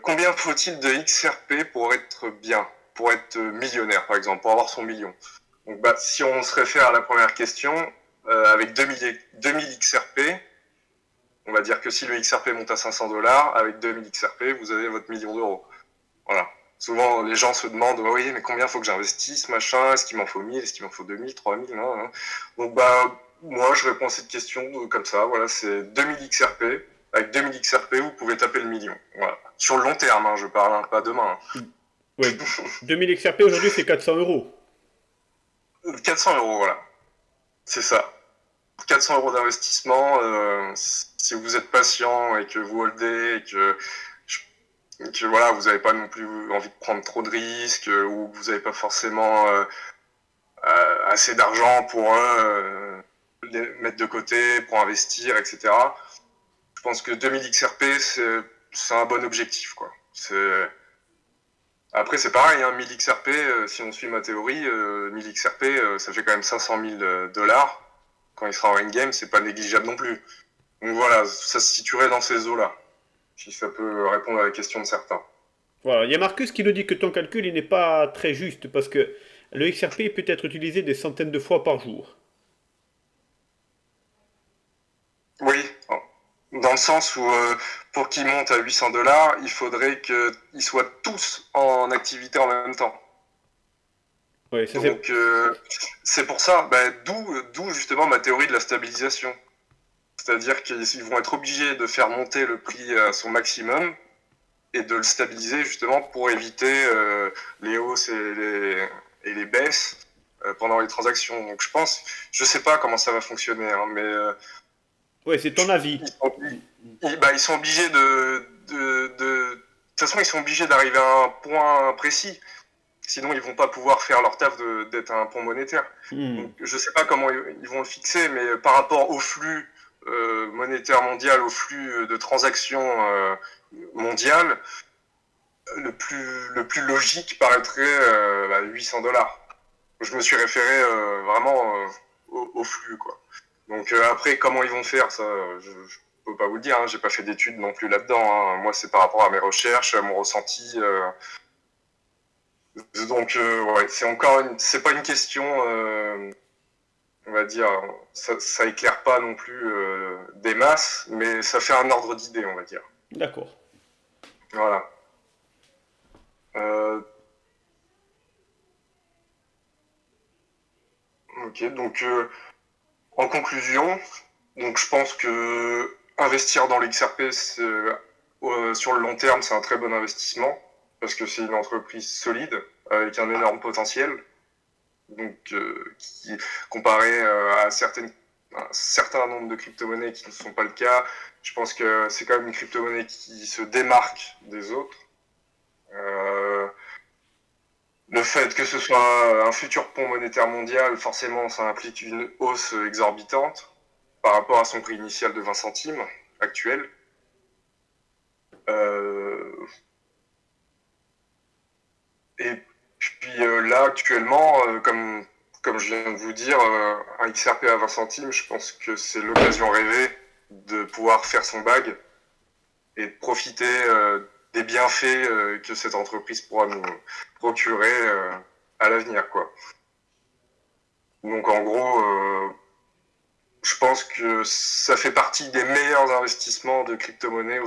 combien faut-il de XRP pour être bien, pour être millionnaire par exemple, pour avoir son million? Donc si on se réfère à la première question, avec 2000 XRP, on va dire que si le XRP monte à 500 dollars, avec 2000 XRP, vous avez votre million d'euros. Voilà. Souvent, les gens se demandent, oui, mais combien faut que j'investisse, machin, est-ce qu'il m'en faut 1000, est-ce qu'il m'en faut 2000, 3000, non, non. Donc, moi, je réponds à cette question comme ça, voilà, c'est 2000 XRP. Avec 2000 XRP, vous pouvez taper le million. Voilà. Sur le long terme, hein, je parle, hein, pas demain. Ouais, 2000 XRP aujourd'hui c'est 400 euros. 400 euros, voilà. C'est ça. 400 euros d'investissement. Si vous êtes patient et que vous holdez et que voilà, vous n'avez pas non plus envie de prendre trop de risques ou vous n'avez pas forcément assez d'argent pour les mettre de côté, pour investir, etc. Je pense que 2000 XRP, c'est un bon objectif, quoi. Après, c'est pareil, hein, 1000 XRP, si on suit ma théorie, 1000 XRP, ça fait quand même 500 000 dollars. Quand il sera en endgame, c'est pas négligeable non plus. Donc voilà, ça se situerait dans ces eaux-là, si ça peut répondre à la question de certains. Voilà, il y a Marcus qui nous dit que ton calcul il n'est pas très juste parce que le XRP peut être utilisé des centaines de fois par jour. Oui, dans le sens où pour qu'ils montent à 800 dollars, il faudrait qu'ils soient tous en activité en même temps. Ouais, ça c'est. Donc c'est pour ça, d'où justement ma théorie de la stabilisation. C'est-à-dire qu'ils vont être obligés de faire monter le prix à son maximum et de le stabiliser justement pour éviter les hausses et les baisses pendant les transactions. Donc je sais pas comment ça va fonctionner, hein, mais Ouais, c'est ton avis. ils sont obligés de toute façon, ils sont obligés d'arriver à un point précis. Sinon, ils vont pas pouvoir faire leur taf d'être un pont monétaire. Hmm. Donc, je sais pas comment ils vont le fixer, mais par rapport au flux monétaire mondial, au flux de transactions mondiales, le plus logique paraîtrait 800 dollars. Je me suis référé vraiment au flux, quoi. Donc après, comment ils vont faire, ça, je peux pas vous le dire. Hein, j'ai pas fait d'études non plus là-dedans. Hein. Moi, c'est par rapport à mes recherches, à mon ressenti. Donc ouais, c'est pas une question, on va dire, ça éclaire pas non plus des masses, mais ça fait un ordre d'idée, on va dire. D'accord. Voilà. Euh, ok, donc en conclusion, donc je pense que investir dans l'XRP sur le long terme, c'est un très bon investissement parce que c'est une entreprise solide avec un énorme potentiel. Donc, comparé un certain nombre de crypto-monnaies qui ne sont pas le cas, je pense que c'est quand même une crypto-monnaie qui se démarque des autres. Euh, le fait que ce soit un futur pont monétaire mondial, forcément, ça implique une hausse exorbitante par rapport à son prix initial de 20 centimes actuel. Euh, et puis là, actuellement, comme je viens de vous dire, un XRP à 20 centimes, je pense que c'est l'occasion rêvée de pouvoir faire son bag et de profiter des bienfaits que cette entreprise pourra nous procurer à l'avenir, quoi. Donc en gros, je pense que ça fait partie des meilleurs investissements de crypto-monnaie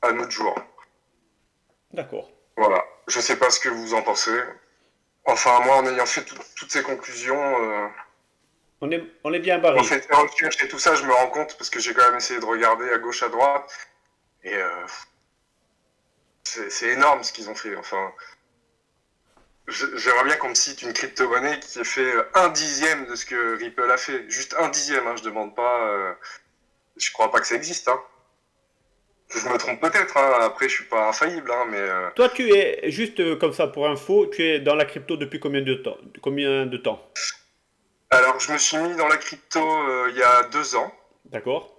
à notre jour. D'accord. Voilà. Je sais pas ce que vous en pensez. Enfin, moi, en ayant fait toutes ces conclusions, On est bien en barré. fait, en recherche et tout ça, je me rends compte, parce que j'ai quand même essayé de regarder à gauche, à droite, et c'est énorme ce qu'ils ont fait. Enfin, j'aimerais bien qu'on me cite une crypto-monnaie qui ait fait un dixième de ce que Ripple a fait. Juste un dixième, hein, je demande pas. Je crois pas que ça existe. Hein. Je me trompe peut-être. Hein, après, je suis pas infaillible, hein, mais Toi, tu es juste comme ça pour info, tu es dans la crypto depuis combien de temps? Combien de temps? alors je me suis mis dans la crypto il y a 2 ans. D'accord?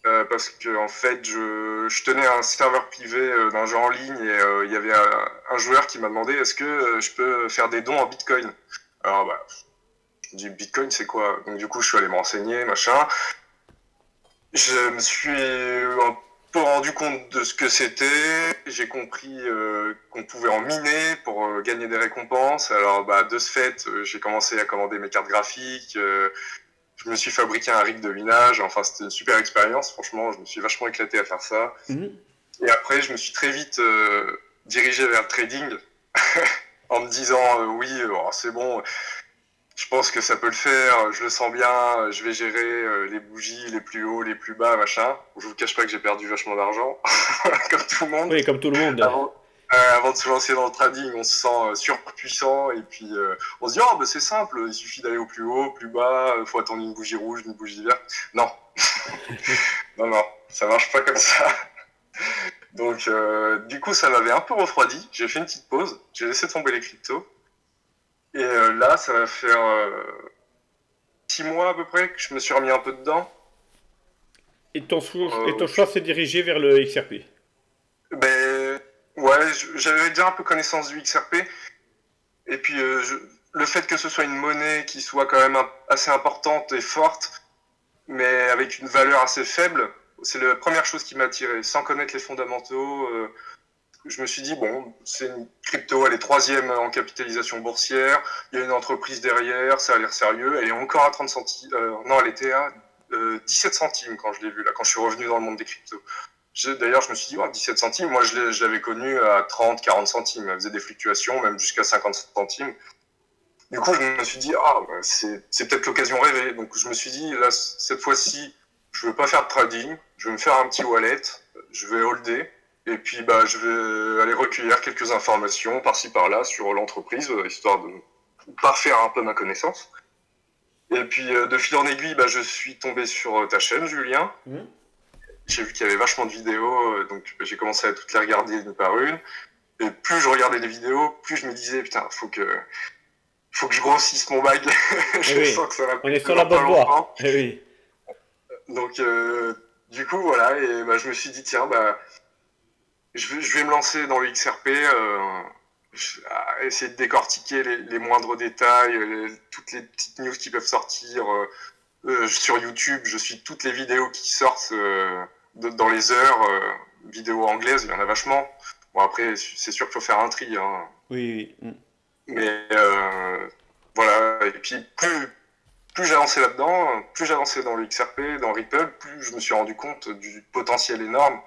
Parce que en fait, je tenais un serveur privé d'un jeu en ligne et il y avait un joueur qui m'a demandé est-ce que je peux faire des dons en Bitcoin. Alors bah, je me dis Bitcoin c'est quoi? Donc du coup, je suis allé me renseigner, machin. Je me suis un peu rendu compte de ce que c'était. J'ai compris qu'on pouvait en miner pour gagner des récompenses. Alors bah, de ce fait, j'ai commencé à commander mes cartes graphiques. Je me suis fabriqué un rig de minage. Enfin, c'était une super expérience. Franchement, je me suis vachement éclaté à faire ça. Mhm. Et après, je me suis très vite dirigé vers le trading en me disant oui, c'est bon, je pense que ça peut le faire, je le sens bien, je vais gérer les bougies, les plus hauts, les plus bas, machin. Je vous cache pas que j'ai perdu vachement d'argent, comme tout le monde, Oui, comme tout le monde. avant, Avant de se lancer dans le trading, on se sent surpuissant et puis on se dit oh bah c'est simple, il suffit d'aller au plus haut, plus bas, faut attendre une bougie rouge, une bougie verte. Non, non, non, ça marche pas comme ça. Donc du coup ça m'avait un peu refroidi. J'ai fait une petite pause, j'ai laissé tomber les cryptos et là ça va faire 6 mois à peu près que je me suis remis un peu dedans. Et ton Euh, choix s'est dirigé vers le XRP. ben ouais, j'avais déjà un peu connaissance du XRP. Et puis, le fait que ce soit une monnaie qui soit quand même assez importante et forte, mais avec une valeur assez faible, c'est la première chose qui m'a attiré. Sans connaître les fondamentaux, je me suis dit, bon, c'est une crypto, elle est troisième en capitalisation boursière, il y a une entreprise derrière, ça a l'air sérieux, elle est encore à 30 centimes, non, elle était à 17 centimes quand je l'ai vue, là, quand je suis revenu dans le monde des cryptos. D'ailleurs, je me suis dit, oh, 17 centimes, moi je l'avais connue à 30, 40 centimes, elle faisait des fluctuations, même jusqu'à 50 centimes. Du coup, je me suis dit, ah, bah, c'est peut-être l'occasion rêvée. Donc, je me suis dit, là, cette fois-ci, je veux pas faire de trading, je vais me faire un petit wallet, je vais holder, et puis, bah, je vais aller recueillir quelques informations par-ci par-là sur l'entreprise, histoire de parfaire un peu ma connaissance. Et puis, de fil en aiguille, bah, je suis tombé sur ta chaîne, Julien. Hmm. J'ai vu qu'il y avait vachement de vidéos, donc j'ai commencé à toutes les regarder une par une. Et plus je regardais les vidéos, plus je me disais, putain, faut que je grossisse mon bag. Eh Je oui, sens que ça va on plus est sur la dans pas bonne voie. longtemps. Eh oui. Donc, du coup, voilà. Et bah, je me suis dit, tiens, bah, je vais me lancer dans le XRP, à essayer de décortiquer les moindres détails, toutes les petites news qui peuvent sortir. Sur YouTube, je suis toutes les vidéos qui sortent dans les heures. Vidéos anglaises, il y en a vachement. Bon, après, c'est sûr qu'il faut faire un tri, hein. Oui, oui. Hmm. Mais voilà, et puis plus j'avançais là-dedans, plus j'avançais dans le XRP, dans Ripple, plus je me suis rendu compte du potentiel énorme.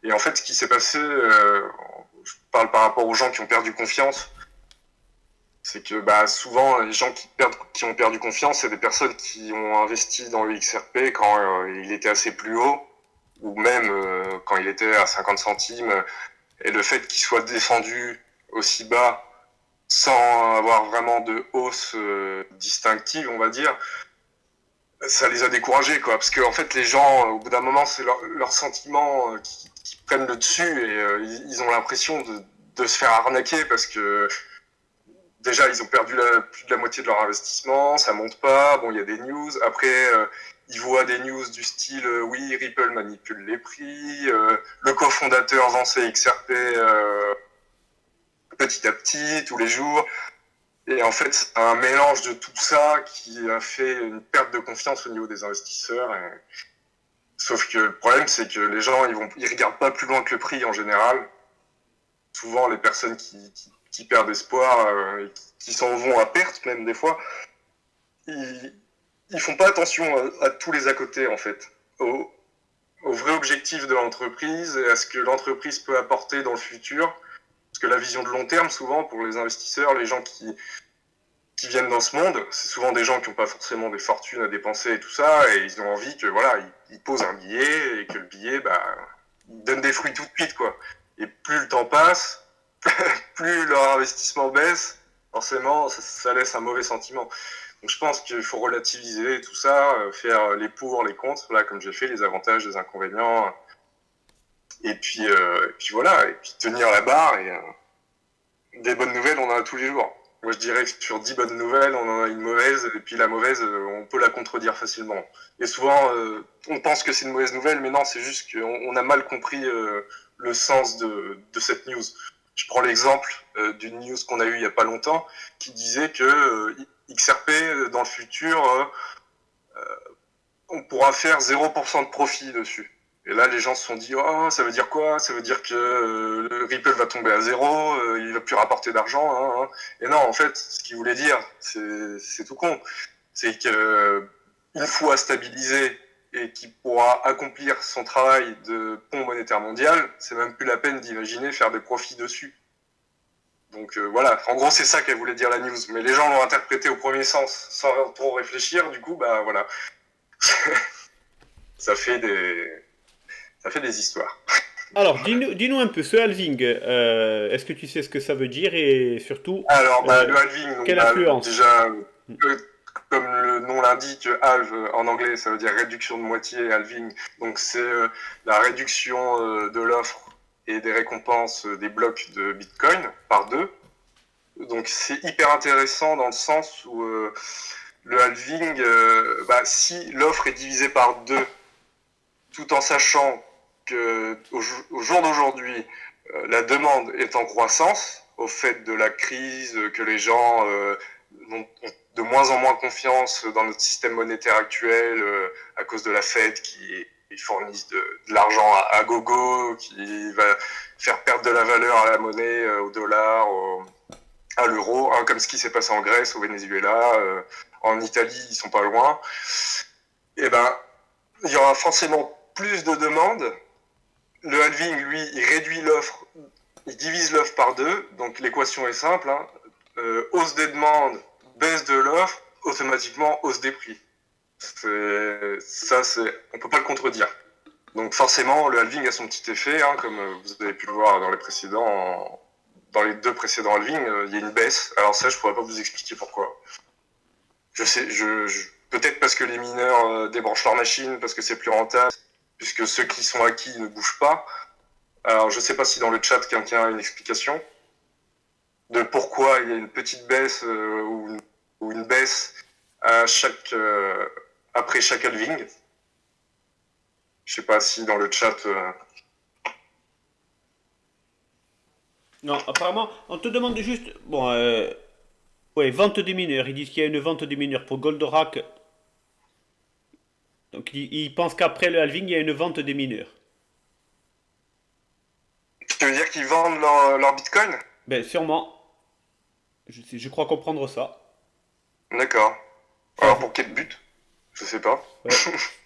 Et en fait, ce qui s'est passé, je parle par rapport aux gens qui ont perdu confiance, c'est que bah, souvent, les gens qui ont perdu confiance, c'est des personnes qui ont investi dans le XRP quand il était assez plus haut, ou même quand il était à 50 centimes, et le fait qu'il soit descendu aussi bas, sans avoir vraiment de hausse distinctive, on va dire, ça les a découragés, quoi. Parce que en fait, les gens, au bout d'un moment, c'est leurs sentiments qui prennent le dessus et ils ont l'impression de se faire arnaquer parce que déjà, ils ont perdu plus de la moitié de leur investissement, ça monte pas. Bon, il y a des news. Après, ils voient des news du style oui, Ripple manipule les prix, le cofondateur vend ses XRP petit à petit, tous les jours. Et en fait, c'est un mélange de tout ça qui a fait une perte de confiance au niveau des investisseurs. Sauf que le problème, c'est que les gens, ils regardent pas plus loin que le prix en général. Souvent, les personnes qui perdent espoir, et qui s'en vont à perte même des fois, ils font pas attention à tous les à côté en fait, au vrai objectif de l'entreprise et à ce que l'entreprise peut apporter dans le futur. Parce que la vision de long terme, souvent, pour les investisseurs, les gens qui viennent dans ce monde, c'est souvent des gens qui n'ont pas forcément des fortunes à dépenser et tout ça, et ils ont envie que voilà, ils posent un billet et que le billet, bah, il donne des fruits tout de suite, quoi. Et plus le temps passe, plus leur investissement baisse, forcément, ça laisse un mauvais sentiment. Donc je pense qu'il faut relativiser tout ça, faire les pour, les contre, là, comme j'ai fait, les avantages, les inconvénients, et puis voilà, et puis tenir la barre, et des bonnes nouvelles, on en a tous les jours. Moi, je dirais que sur 10 bonnes nouvelles, on en a une mauvaise, et puis la mauvaise, on peut la contredire facilement. Et souvent, on pense que c'est une mauvaise nouvelle, mais non, c'est juste qu'on a mal compris le sens de cette news. Je prends l'exemple d'une news qu'on a eue il n'y a pas longtemps, qui disait que XRP, dans le futur, on pourra faire 0% de profit dessus. Et là, les gens se sont dit, oh, ça veut dire quoi? Ça veut dire que le Ripple va tomber à zéro, il va plus rapporter d'argent. Hein, hein. Et non, en fait, ce qu'il voulait dire, c'est tout con. C'est que une fois stabilisé et qu'il pourra accomplir son travail de pont monétaire mondial, c'est même plus la peine d'imaginer faire des profits dessus. Donc voilà, en gros, c'est ça qu'elle voulait dire la news. Mais les gens l'ont interprété au premier sens, sans trop réfléchir. Du coup, bah voilà, ça fait des histoires. Alors, dis-nous un peu, ce halving, est-ce que tu sais ce que ça veut dire et surtout, Alors, euh, le halving, donc, quelle influence? déjà, comme le nom l'indique, halve en anglais, ça veut dire réduction de moitié, halving. Donc, c'est la réduction de l'offre et des récompenses des blocs de Bitcoin par deux. Donc, c'est hyper intéressant dans le sens où le halving, si l'offre est divisée par deux, tout en sachant que au jour d'aujourd'hui, la demande est en croissance, au fait de la crise, que les gens ont de moins en moins confiance dans notre système monétaire actuel à cause de la Fed qui fournissent de l'argent à gogo, qui va faire perdre de la valeur à la monnaie, au dollar, à l'euro, hein, comme ce qui s'est passé en Grèce, au Venezuela, en Italie, ils sont pas loin. Et ben, il y aura forcément plus de demandes. Le halving, lui, il réduit l'offre, il divise l'offre par deux. Donc l'équation est simple, hein. Hausse des demandes, baisse de l'offre, automatiquement hausse des prix. On peut pas le contredire. Donc forcément, le halving a son petit effet, hein, comme vous avez pu le voir dans les deux précédents halvings, il y a une baisse. Alors ça, je pourrais pas vous expliquer pourquoi. Peut-être parce que les mineurs débranchent leur machine, parce que c'est plus rentable, puisque ceux qui sont acquis ne bougent pas. Alors, je sais pas si dans le chat quelqu'un a une explication de pourquoi il y a une petite baisse ou une baisse après chaque halving. Je sais pas si dans le chat. Non, apparemment, on te demande juste, bon, ouais, vente des mineurs. Ils disent qu'il y a une vente des mineurs pour Goldorak. Donc, ils pensent qu'après le halving, il y a une vente des mineurs. Tu veux dire qu'ils vendent leur bitcoin? Ben, sûrement. Je crois comprendre ça. D'accord. Enfin, Alors pour quel but? Je sais pas. ouais,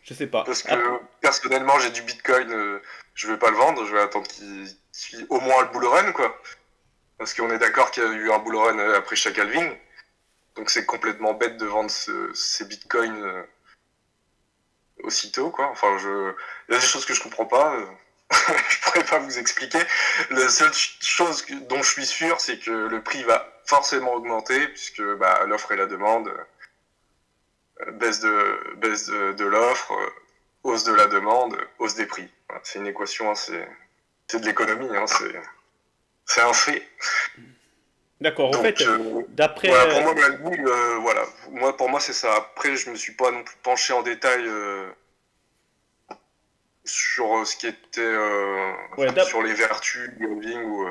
je sais pas. Parce que personnellement, j'ai du bitcoin, je vais pas le vendre, je vais attendre qu'il au moins le bull run, quoi. Parce qu'on est d'accord qu'il y a eu un bull run après chaque halving. Donc c'est complètement bête de vendre ces bitcoins aussitôt, quoi. Il y a des choses que je comprends pas. Je pourrais pas vous expliquer. La seule chose dont je suis sûr, c'est que le prix va forcément augmenter, puisque l'offre et la demande, baisse de l'offre, hausse de la demande, hausse des prix. Voilà, c'est une équation, hein, c'est de l'économie, hein, c'est un fait. D'accord, en Donc, fait, d'après. voilà, pour moi, voilà. Pour moi, c'est ça. Après, je me suis pas non plus penché en détail sur ce qui était Ouais, sur les vertus du holding ou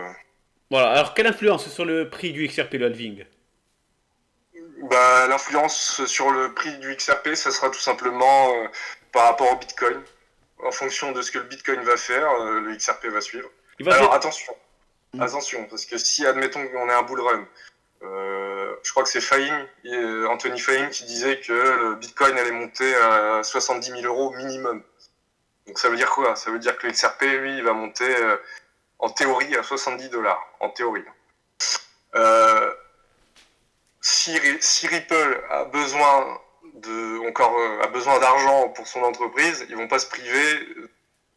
voilà, alors quelle influence sur le prix du XRP le halving? l'influence sur le prix du XRP, ça sera tout simplement par rapport au Bitcoin. En fonction de ce que le Bitcoin va faire, le XRP va suivre. Il va Alors faire. attention, parce que si admettons qu'on ait un bull run, je crois que c'est Anthony Fahim qui disait que le Bitcoin allait monter à 70 000 euros minimum. Donc ça veut dire quoi? Ça veut dire que le XRP, lui, il va monter en théorie à 70 dollars. En théorie. Euh, si Ripple a besoin d'argent pour son entreprise, ils vont pas se priver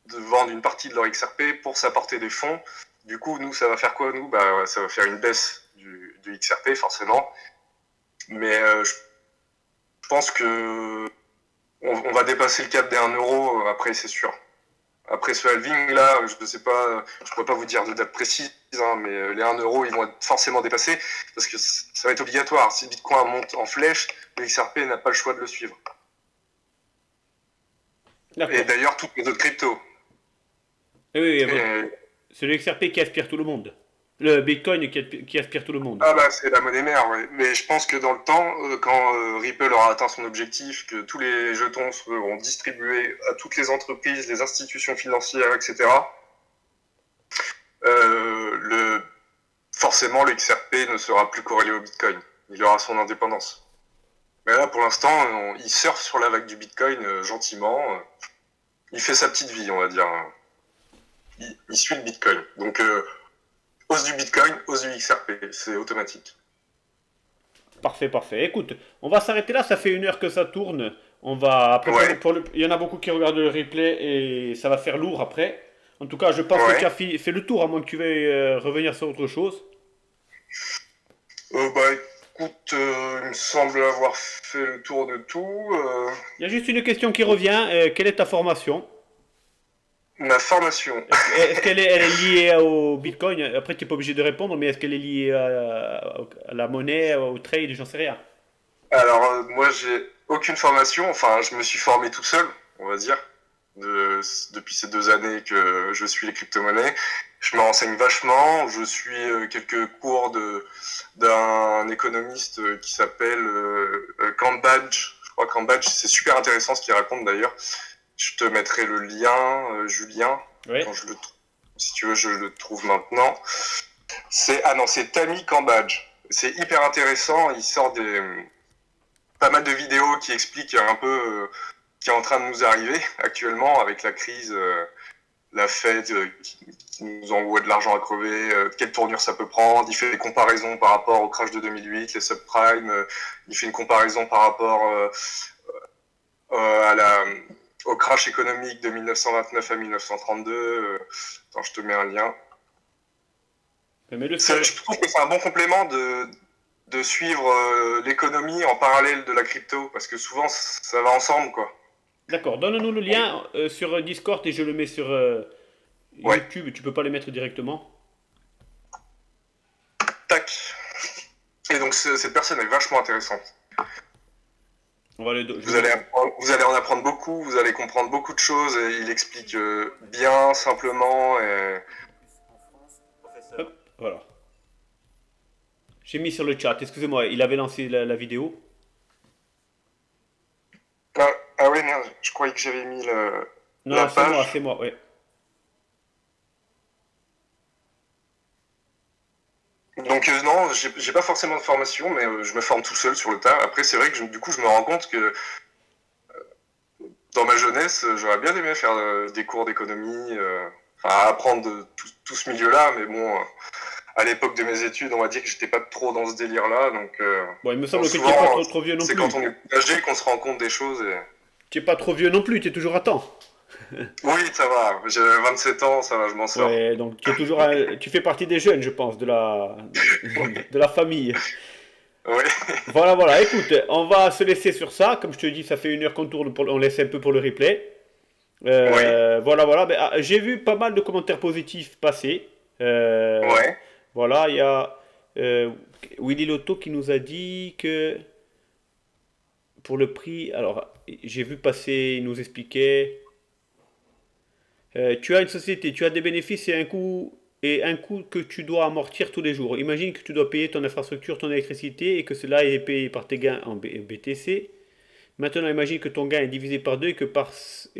de vendre une partie de leur XRP pour s'apporter des fonds. Du coup, nous, ça va faire quoi? Nous, ça va faire une baisse du XRP, forcément. Mais je pense que on va dépasser le cap des 1 euro après, c'est sûr. Après ce halving là, je ne sais pas, je pourrais pas vous dire de date précise, hein, mais les 1 euro, ils vont être forcément dépassés parce que ça va être obligatoire. Si Bitcoin monte en flèche, le XRP n'a pas le choix de le suivre. Et D'accord. d'ailleurs, toutes les autres cryptos. Eh oui, oui, Et, c'est le XRP qui aspire tout le monde. Le Bitcoin qui aspire tout le monde. c'est la monnaie mère, ouais. Mais je pense que dans le temps, quand Ripple aura atteint son objectif, que tous les jetons seront distribués à toutes les entreprises, les institutions financières, etc., forcément, le XRP ne sera plus corrélé au Bitcoin. Il aura son indépendance. Mais là, pour l'instant, il surfe sur la vague du Bitcoin gentiment. Il fait sa petite vie, on va dire. Il suit le Bitcoin. Donc, hausse du Bitcoin, hausse du XRP. C'est automatique. Parfait, parfait. Écoute, on va s'arrêter là, ça fait 1 heure que ça tourne. On va après Ouais. il y en a beaucoup qui regardent le replay et ça va faire lourd après. En tout cas, je pense que tu Ouais. as fait le tour, à moins que tu veuilles revenir sur autre chose. Bah écoute, il me semble avoir fait le tour de tout. Il y a juste une question qui revient. Quelle est ta formation? Ma formation. Est-ce qu'elle est, elle est liée au Bitcoin? Après, tu n'es pas obligé de répondre, mais est-ce qu'elle est liée à la monnaie, au trade, j'en sais rien. Alors moi j'ai aucune formation, enfin je me suis formé tout seul, on va dire, depuis ces 2 années que je suis les crypto-monnaies. Je me renseigne vachement, je suis quelques cours d'un économiste qui s'appelle Cambadge. Je crois Cambadge, c'est super intéressant ce qu'il raconte d'ailleurs. Je te mettrai le lien, Julien, Oui. quand je le trouve. Si tu veux, je le trouve maintenant. Ah non, c'est Tammy Cambadge. C'est hyper intéressant. Il sort pas mal de vidéos qui expliquent un peu qui est en train de nous arriver actuellement avec la crise, la Fed qui nous envoie de l'argent à crever, quelle tournure ça peut prendre. Il fait des comparaisons par rapport au crash de 2008, les subprimes. Il fait une comparaison par rapport à au crash économique de 1929 à 1932. Attends, je te mets un lien. Mais le sur... Je trouve que c'est un bon complément de suivre l'économie en parallèle de la crypto, parce que souvent ça va ensemble, quoi. D'accord, donne-nous le lien sur Discord et je le mets sur Ouais, YouTube. Tu peux pas les mettre directement. tac. Et donc cette personne est vachement intéressante. On va le, Vous allez en apprendre beaucoup, vous allez comprendre beaucoup de choses, et il explique bien, simplement. Et... hop, voilà. J'ai mis sur le chat. Excusez-moi, il avait lancé la vidéo. Ah, ah ouais, merde, je croyais que j'avais mis la Non, c'est page. moi, ouais. Donc non, j'ai pas forcément de formation, mais je me forme tout seul sur le tas. Après, c'est vrai que du coup, je me rends compte que dans ma jeunesse, j'aurais bien aimé faire des cours d'économie, enfin apprendre tout ce milieu-là, mais bon, à l'époque de mes études, on va dire que j'étais pas trop dans ce délire-là, donc Bon, il me bon, semble que tu n'es pas souvent, trop vieux non c'est quand plus. on est âgé qu'on se rend compte des choses. Et... Tu n'es pas trop vieux non plus, tu es toujours à temps. Oui, ça va, j'ai 27 ans, ça va, je m'en sors. Ouais, donc tu es toujours, tu fais partie des jeunes, je pense, de la famille. Oui, Voilà, voilà. Écoute, on va se laisser sur ça. Comme je te dis, ça fait 1 heure qu'on tourne. On laisse un peu pour le replay. oui, Voilà, voilà. Ben, j'ai vu pas mal de commentaires positifs passer. Euh, ouais. voilà, il y a Willy Lotto qui nous a dit que pour le prix. Alors, j'ai vu passer, il nous expliquait. Tu as une société, tu as des bénéfices et un coût que tu dois amortir tous les jours. Imagine que tu dois payer ton infrastructure, ton électricité et que cela est payé par tes gains en BTC. Maintenant, imagine que ton gain est divisé par 2 et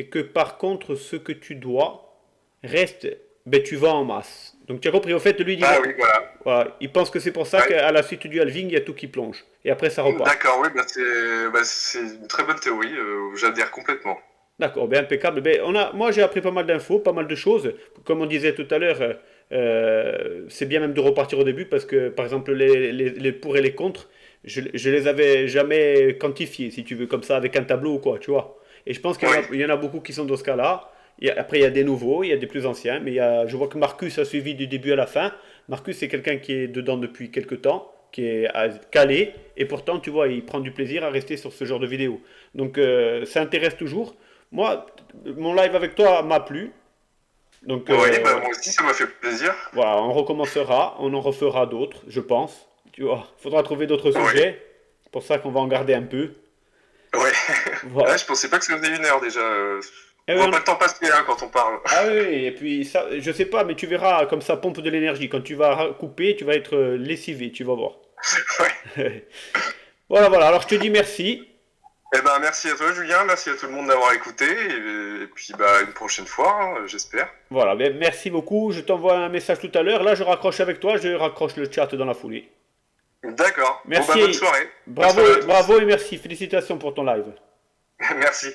que par contre, ce que tu dois reste, ben, tu vends en masse. Donc tu as compris, au fait, lui, Ah oui, voilà. voilà, il pense que c'est pour ça Ouais. qu'à la suite du halving, il y a tout qui plonge. Et après, ça repart. D'accord, oui, c'est une très bonne théorie, j'adhère complètement. D'accord, ben impeccable. Ben, moi, j'ai appris pas mal d'infos, pas mal de choses. Comme on disait tout à l'heure, c'est bien même de repartir au début parce que, par exemple, les pour et les contre, je les avais jamais quantifiés, si tu veux, comme ça, avec un tableau ou quoi, tu vois. Et je pense Oui, il y en a beaucoup qui sont dans ce cas-là. Après, il y a des nouveaux, il y a des plus anciens, mais je vois que Marcus a suivi du début à la fin. Marcus, c'est quelqu'un qui est dedans depuis quelques temps, qui est calé, et pourtant, tu vois, il prend du plaisir à rester sur ce genre de vidéo. Donc, ça intéresse toujours. Moi, mon live avec toi m'a plu. Donc, oui, bah, moi aussi, ça m'a fait plaisir. voilà, on recommencera, on en refera d'autres, je pense. Tu vois, faudra trouver d'autres Oui, sujets. C'est pour ça qu'on va en garder un peu. ouais. Voilà. Ouais, je pensais pas que ça faisait 1 heure déjà. Et On oui, voit pas le temps passer hein, quand on parle. ah oui, oui, et puis ça, je sais pas, mais tu verras comme ça pompe de l'énergie. Quand tu vas couper, tu vas être lessivé, tu vas voir. Ouais. Voilà, voilà. Alors je te dis merci. Eh ben, merci à toi, Julien. Merci à tout le monde d'avoir écouté. Et puis, bah, une prochaine fois, hein, j'espère. Voilà, ben, merci beaucoup. Je t'envoie un message tout à l'heure. Là, je raccroche avec toi, je raccroche le chat dans la foulée. D'accord. Bon, bah, bonne Merci. soirée. Bonne Bravo, soirée à tous. bravo et merci. Félicitations pour ton live. Merci.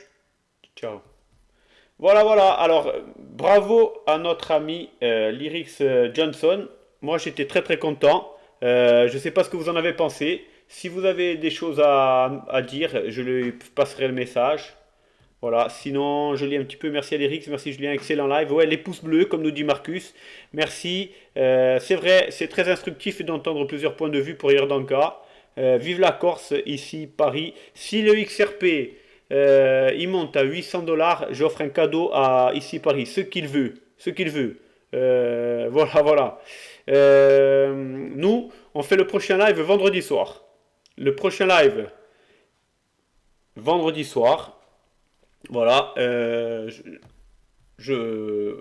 Ciao. Voilà, voilà. Alors, bravo à notre ami Lyrics Johnson. Moi, j'étais très très content. Je ne sais pas ce que vous en avez pensé. Si vous avez des choses à dire, je lui passerai le message. Voilà, sinon je lis un petit peu. Merci à l'Erix, merci Julien, excellent live. Ouais, les pouces bleus, comme nous dit Marcus. Merci. C'est vrai, c'est très instructif d'entendre plusieurs points de vue pour Yardanka. Vive la Corse, ici Paris. Si le XRP il monte à 800 dollars, j'offre un cadeau à ici Paris, ce qu'il veut. Ce qu'il veut. Voilà, voilà. Nous, on fait le prochain live vendredi soir. Le prochain live vendredi soir. Voilà, je,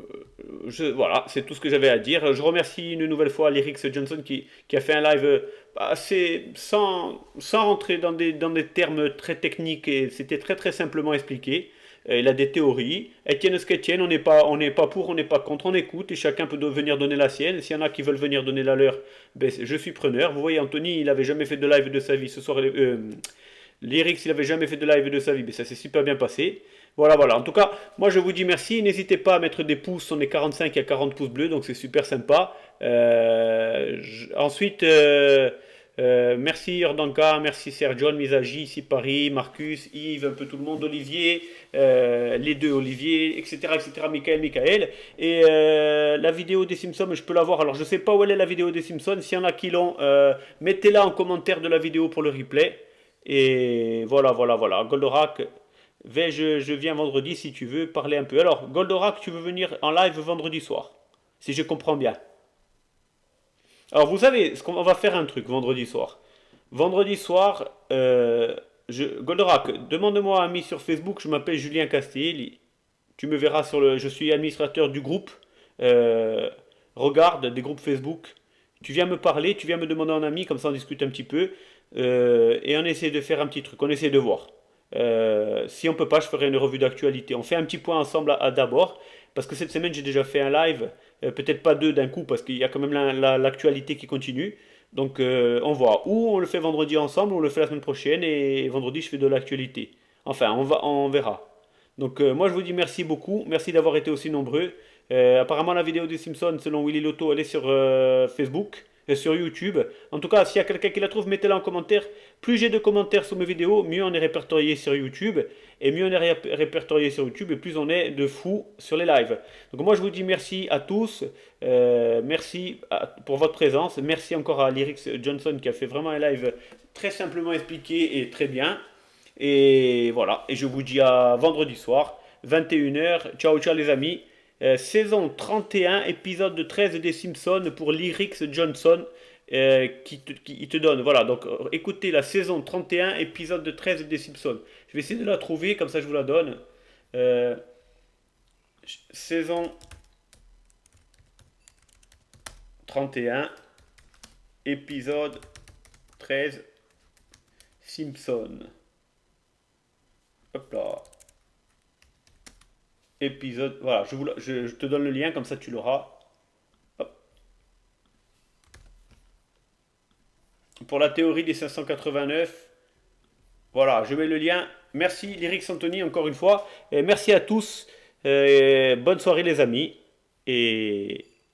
voilà, c'est tout ce que j'avais à dire. Je remercie une nouvelle fois Lyrix Johnson qui a fait un live assez sans rentrer dans des termes très techniques et c'était très très simplement expliqué. Il a des théories. Etienne ce qu'Etienne, on n'est pas pour, on n'est pas contre, on écoute et chacun peut venir donner la sienne. S'il y en a qui veulent venir donner la leur, ben, je suis preneur. Vous voyez, Anthony, il avait jamais fait de live de sa vie ce soir. Lyrix, il avait jamais fait de live de sa vie, mais ça s'est super bien passé. Voilà, voilà. En tout cas, moi je vous dis merci. N'hésitez pas à mettre des pouces. On est 45 à 40 pouces bleus, donc c'est super sympa. Ensuite, merci Urdanka, merci Sergio, Misagi, ici Paris, Marcus, Yves, un peu tout le monde, Olivier, les deux Olivier, etc., etc., Michael. Et la vidéo des Simpsons, je peux la voir. Alors je sais pas où elle est la vidéo des Simpsons. S'il y en a qui l'ont, mettez-la en commentaire de la vidéo pour le replay. Et voilà, voilà, voilà. Goldorak, je viens vendredi si tu veux parler un peu. Alors, Goldorak, tu veux venir en live vendredi soir, si je comprends bien. Alors, vous savez, on va faire un truc vendredi soir. Vendredi soir, Goldorak, demande-moi ami sur Facebook, je m'appelle Julien Castille. Tu me verras sur le. Je suis administrateur du groupe. Euh, Regarde des groupes Facebook. Tu viens me parler, tu viens me demander un ami, comme ça on discute un petit peu. Et on essaie de faire un petit truc, on essaie de voir. Si on peut pas, je ferai une revue d'actualité. On fait un petit point ensemble d'abord, parce que cette semaine j'ai déjà fait un live, peut-être pas deux d'un coup, parce qu'il y a quand même l'actualité qui continue. Donc on voit. Ou on le fait vendredi ensemble, ou on le fait la semaine prochaine, et vendredi je fais de l'actualité. Enfin, on verra. Donc moi je vous dis merci beaucoup, merci d'avoir été aussi nombreux. Apparemment la vidéo des Simpsons selon Willy Lotto elle est sur Facebook, sur YouTube. En tout cas s'il y a quelqu'un qui la trouve mettez-la en commentaire. Plus j'ai de commentaires sur mes vidéos, mieux on est répertorié sur YouTube. Et mieux on est répertorié sur YouTube et plus on est de fous sur les lives. Donc moi je vous dis merci à tous, merci pour votre présence. Merci encore à Lyrix Johnson qui a fait vraiment un live très simplement expliqué et très bien. Et voilà, et je vous dis à vendredi soir, 21 h. Ciao, ciao les amis. Saison 31, épisode 13 des Simpsons pour Lyrix Johnson qui te donne. Voilà, donc écoutez la saison 31, épisode 13 des Simpsons. Je vais essayer de la trouver, comme ça je vous la donne. Euh, Saison 31, épisode 13, Simpson. Hop là. Épisode. Voilà, je te donne le lien, comme ça tu l'auras. Hop. Pour la théorie des 589. Voilà, je mets le lien. Merci Lyrix Anthony encore une fois. Et merci à tous. Bonne soirée les amis. Et